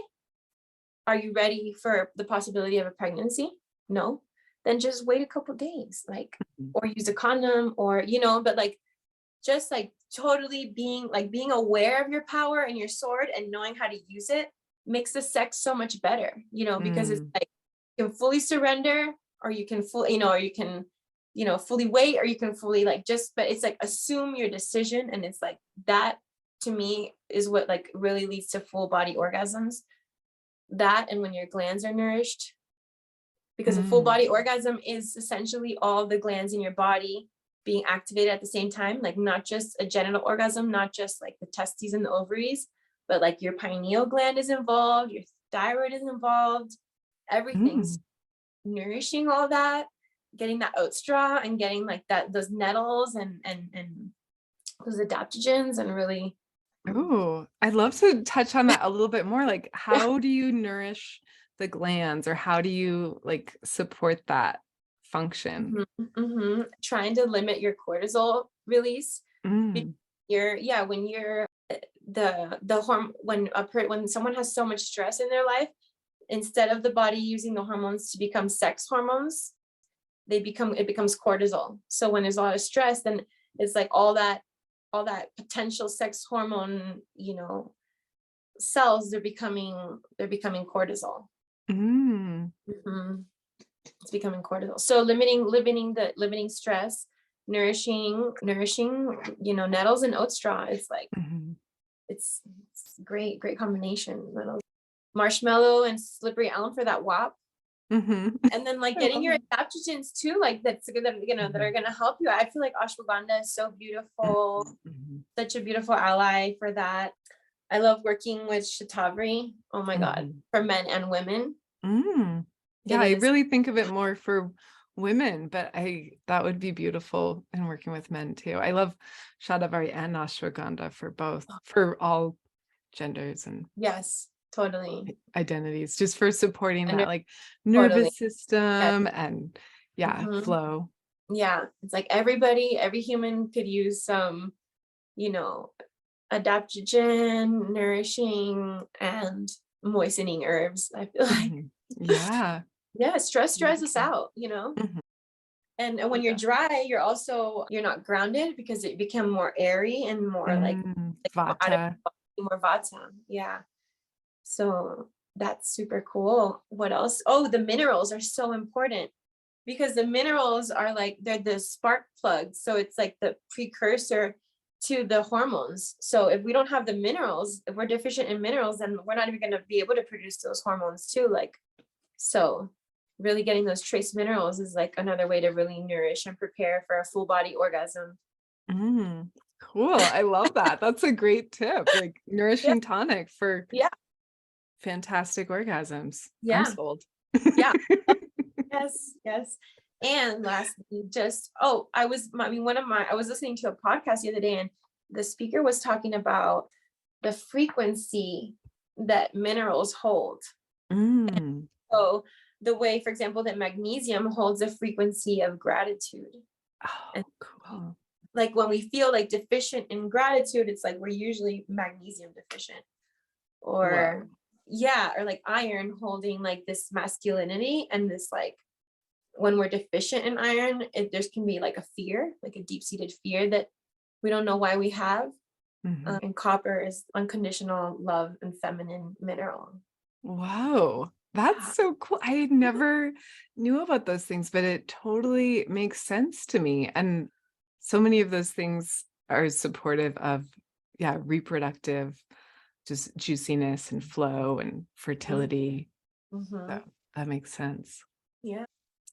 are you ready for the possibility of a pregnancy? No. Then just wait a couple days, like, or use a condom, or, but like just like totally being aware of your power and your sword and knowing how to use it makes the sex so much better, because it's Mm, like you can fully surrender, or you can fully, or you can, fully wait, or you can fully like just, but it's like assume your decision. And it's like that to me is what like really leads to full body orgasms. That, and when your glands are nourished, because a full mm, body orgasm is essentially all the glands in your body being activated at the same time, like not just a genital orgasm, not just like the testes and the ovaries, but like your pineal gland is involved, your thyroid is involved, everything's mm. nourishing all that, getting that oat straw and getting like those nettles and those adaptogens, and really Oh, I'd love to touch on that a little bit more. Like, yeah. how do you nourish the glands, or how do you like support that function? Trying to limit your cortisol release. Be- Mm, when you're the horm when someone has so much stress in their life, instead of the body using the hormones to become sex hormones, it becomes cortisol. So when there's a lot of stress, then it's like all that potential sex hormone, cells, they're becoming cortisol. mm, Mhm. It's becoming cortisol. So limiting stress, nourishing, nettles and oat straw. It's like mhm, it's great combination. Marshmallow and slippery elm for that wop. mhm. And then like I getting love your that. adaptogens too, like that's good that are Mhm, gonna help you. I feel like ashwagandha is so beautiful, mhm, mhm, such a beautiful ally for that. I love working with shatavari. Oh my God, mhm. for men and women. Mm. Yeah, It I is really think of it more for women, but that would be beautiful in working with men too. I love Shadavari and Ashwagandha for both, for all genders and yes, totally. identities, just for supporting And that like totally. nervous Yes. system and Yeah, Mhm. flow. Yeah, it's like every human could use some, you know, adaptogen, nourishing, and moistening herbs, I feel like. Mhm. Yeah. Yeah, stress dries us Beautiful. out, you know? Mhm. And when you're Yeah. dry, you're not grounded because it become more airy and more like more out of Vata. more vata. Yeah. So that's super cool. What else? Oh, the minerals are so important because the minerals are like they're the spark plugs. So it's like the precursor to the hormones. So if we don't have the minerals, if we're deficient in minerals, then we're not even going to be able to produce those hormones too. Like, so really getting those trace minerals is like another way to really nourish and prepare for a full body orgasm. Mm, cool. I love that. That's a great tip. Like Yeah. nourishing tonic for Yeah. fantastic orgasms. I'm Yeah. sold. Yeah. Yes, yes. And lastly, just I was listening to a podcast the other day, and the speaker was talking about the frequency that minerals hold. Mm. So the way, for example, that magnesium holds a frequency of gratitude. And Oh, cool. like when we feel like deficient in gratitude, it's like we're usually magnesium deficient. Or Whoa. yeah, or like iron holding like this masculinity and this like when we're deficient in iron, there's can be like a fear, like a deep-seated fear that we don't know why we have. Mhm. And copper is unconditional love and feminine mineral. Wow. That's Yeah. so cool. I never knew about those things, but it totally makes sense to me. And so many of those things are supportive of, yeah, reproductive, just juiciness and flow and fertility. So Mm-hmm. that makes sense. Yeah.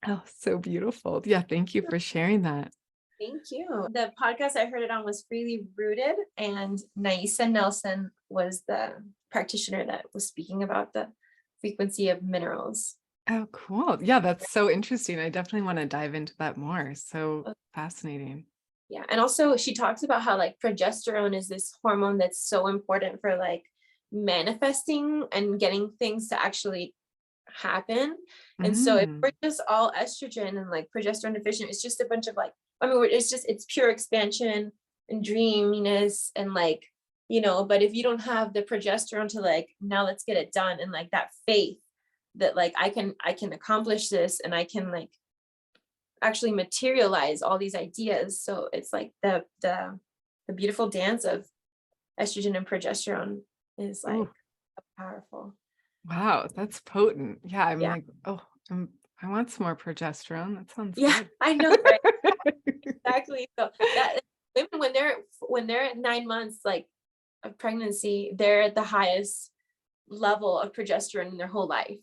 Oh, so beautiful. Yeah, thank you for sharing that. Thank you. The podcast I heard it on was Freely Rooted, and Naisa Nelson was the practitioner that was speaking about the frequency of minerals. Oh, cool. Yeah, that's so interesting. I definitely want to dive into that more. So fascinating. Yeah. And also she talks about how like progesterone is this hormone that's so important for like manifesting and getting things to actually happen. And so if we're Mm, just all estrogen and like progesterone deficient, it's just a bunch of like, it's pure expansion and dreaminess and like, but if you don't have the progesterone to like, now let's get it done. And like that faith that like, I can accomplish this and I can like actually materialize all these ideas. So it's like the beautiful dance of estrogen and progesterone is like ooh, powerful. wow, that's potent. Yeah, I'm Yeah. like, oh, I want some more progesterone. That sounds Yeah, good. I know, right? Exactly. So that women when they're at 9 months like of pregnancy, they're at the highest level of progesterone in their whole life.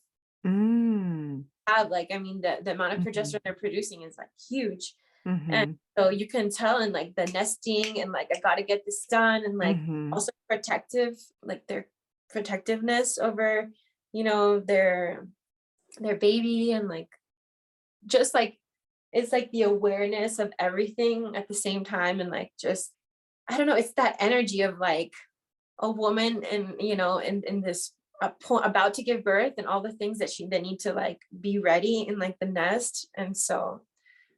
Mm, Have like, I mean, the amount of mhm, progesterone they're producing is like huge. And mhm, so you can tell in like the nesting and like I got to get this done and like mhm, also protective, like their protectiveness over, their baby and like just like it's like the awareness of everything at the same time and like just I don't know, it's that energy of like a woman and in this about to give birth and all the things that they need to like be ready in like the nest. And so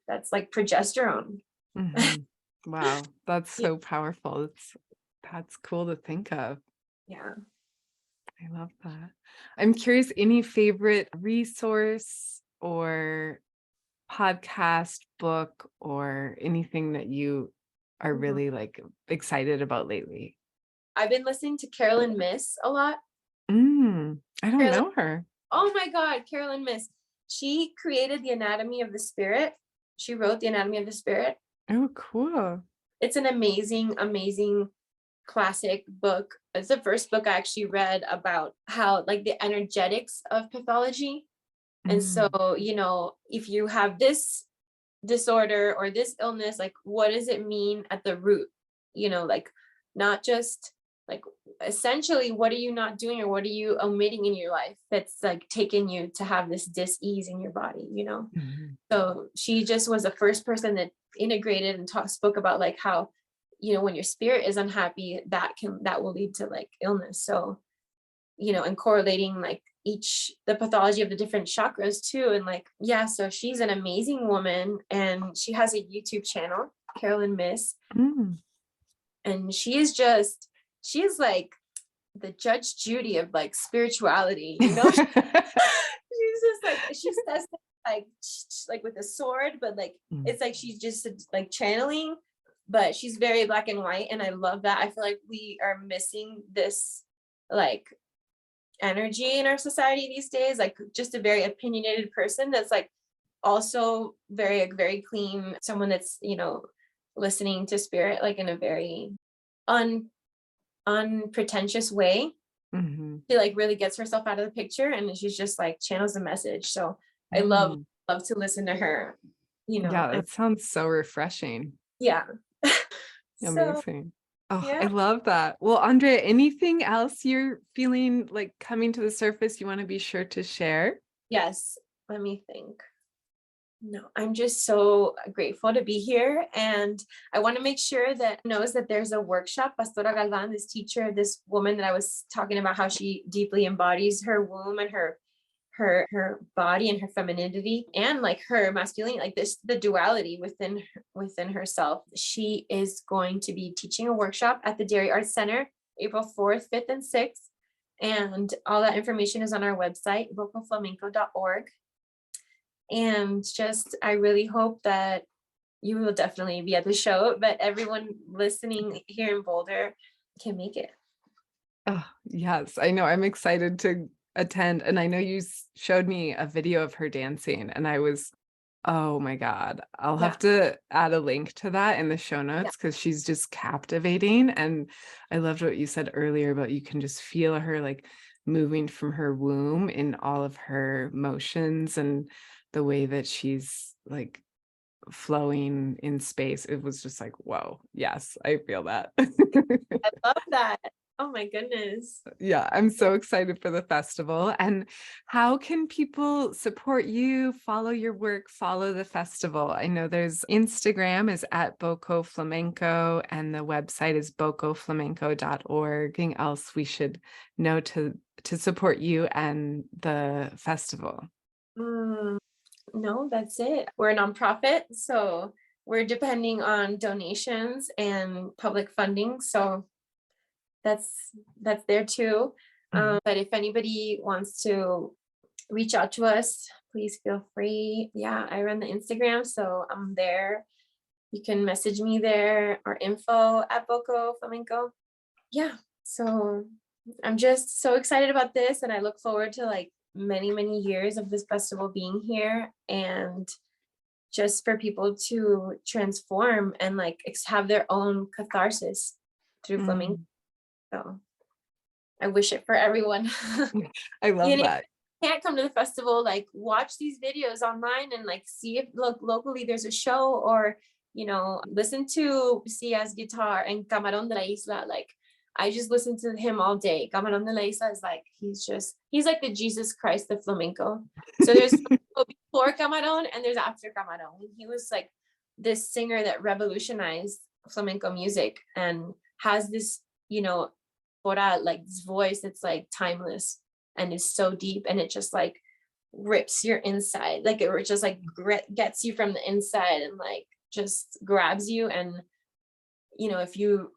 that's like progesterone. mhm. Wow, that's Yeah. so powerful. That's cool to think of. Yeah. I love that. I'm curious, any favorite resource or podcast, book, or anything that you are Mhm. really like excited about lately? I've been listening to Carolyn Miss a lot. I don't Carolyn, know her. oh my God, Carolyn Miss. She created the Anatomy of the Spirit. She wrote the Anatomy of the Spirit. Oh, cool. It's an amazing, amazing classic book. It's the first book I actually read about how like the energetics of pathology. And so, Mm, if you have this disorder or this illness, like what does it mean at the root? Like not just like essentially what are you not doing or what are you omitting in your life that's like taking you to have this dis-ease in your body. mhm, So she just was the first person that integrated and spoke about like how, when your spirit is unhappy, that will lead to like illness. So, and correlating like the pathology of the different chakras too. And like, yeah, so she's an amazing woman, and she has a YouTube channel, Carolyn Miss. And she is like the Judge Judy of like spirituality, you know. She's just like, she says like with a sword, but like it's like she's just like channeling, but she's very black and white, and I love that. I feel like we are missing this like energy in our society these days, like just a very opinionated person that's like also very clean, someone that's, you know, listening to spirit like in a very unpretentious way. She like really gets herself out of the picture, and she's just like channels the message. So I love to listen to her, you know. Yeah, that sounds so refreshing. Yeah. Amazing. Oh, yeah. I love that. Well, Andrea, anything else you're feeling like coming to the surface you want to be sure to share? Yes. Let me think. No, I'm just so grateful to be here. And I want to make sure that knows that there's a workshop. Pastora Galvan, this teacher, this woman that I was talking about, how she deeply embodies her womb and her body and her femininity and like her masculinity, like this, the duality within herself. She is going to be teaching a workshop at the Dairy Arts Center, April 4th, 5th, and 6th. And all that information is on our website, bocoflamenco.org. And just, I really hope that you will definitely be at the show, but everyone listening here in Boulder can make it. Oh, yes. I know. I'm excited to attend. And I know you showed me a video of her dancing, and I was, oh my God, I'll have to add a link to that in the show notes because she's just captivating. And I loved what you said earlier about you can just feel her like moving from her womb in all of her motions and the way that she's like flowing in space. It was just like, whoa, yes, I feel that. I love that. Oh my goodness. Yeah, I'm so excited for the festival. And how can people support you, follow your work, follow the festival? I know there's Instagram is at Boco Flamenco, and the website is bocoflamenco.org. Anything else we should know to support you and the festival? No, that's it. We're a nonprofit, so we're depending on donations and public funding. So that's there too. But if anybody wants to reach out to us, please feel free. Yeah, I run the Instagram, so I'm there. You can message me there, or info at Boco Flamenco. Yeah, so I'm just so excited about this, and I look forward to like many years of this festival being here, and just for people to transform and like have their own catharsis through flamenco. So I wish it for everyone. I love that. Can't come to the festival, like watch these videos online and like see if locally there's a show, or you know, listen to Sia's guitar and Camarón de la Isla. Like I just listen to him all day. Camarón de la Isla is like, he's like the Jesus Christ of flamenco. So there's before Camarón and there's after Camarón. He was like this singer that revolutionized flamenco music and has this, you know, like this voice that's like timeless and is so deep, and it just like rips your inside, like it just like gets you from the inside and like just grabs you. And you know, if you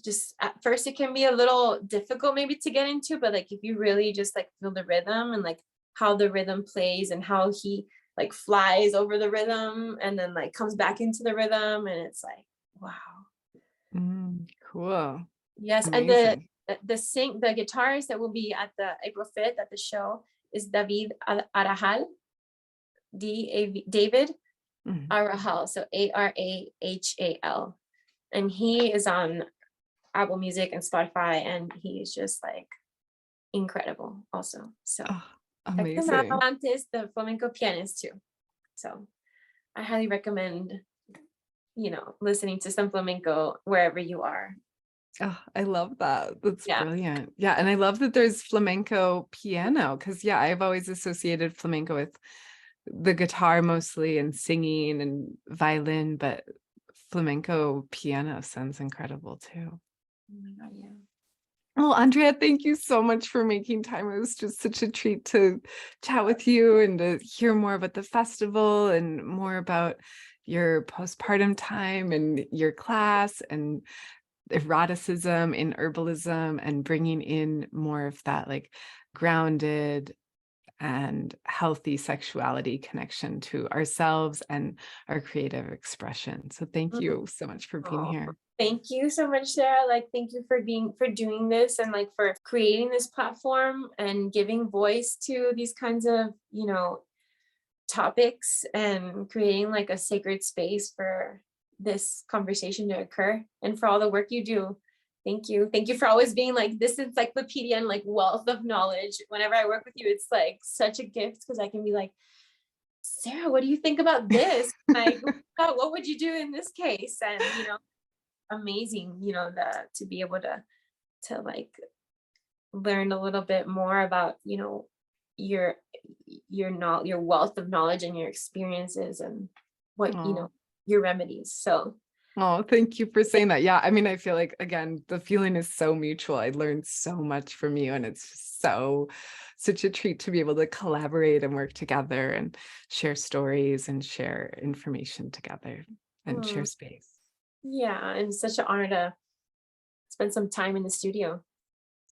just at first it can be a little difficult maybe to get into, but like if you really just like feel the rhythm and like how the rhythm plays and how he like flies over the rhythm and then like comes back into the rhythm, and it's like, wow. Cool. Yes. Amazing. And the guitarist that will be at the April 5th at the show is David Arahal, David Arahal, so Arahal, and he is on Apple Music and Spotify, and he's just like incredible also. So amazing. Antes, the flamenco pianist too. So I highly recommend, you know, listening to some flamenco wherever you are. Oh, I love that. That's brilliant. Yeah. And I love that there's flamenco piano, because I've always associated flamenco with the guitar mostly and singing and violin, but flamenco piano sounds incredible too. Oh my God, yeah. Well, Andrea, thank you so much for making time. It was just such a treat to chat with you and to hear more about the festival and more about your postpartum time and your class and eroticism in herbalism and bringing in more of that like grounded and healthy sexuality connection to ourselves and our creative expression. So thank you so much for being Oh, here. thank you so much, Sarah. Like, thank you for doing this and like for creating this platform and giving voice to these kinds of, topics and creating like a sacred space for this conversation to occur and for all the work you do. Thank you. Thank you for always being like this encyclopedia and like wealth of knowledge. Whenever I work with you, it's like such a gift because I can be like, Sarah, what do you think about this? Like, God, what would you do in this case? And amazing, to be able to like learn a little bit more about, your your wealth of knowledge and your experiences and what, Oh. your remedies. So Oh, thank you for saying that. Yeah, I mean, I feel like again, the feeling is so mutual. I learned so much from you, and it's just such a treat to be able to collaborate and work together and share stories and share information together and share mm, space. yeah, and it's such an honor to spend some time in the studio.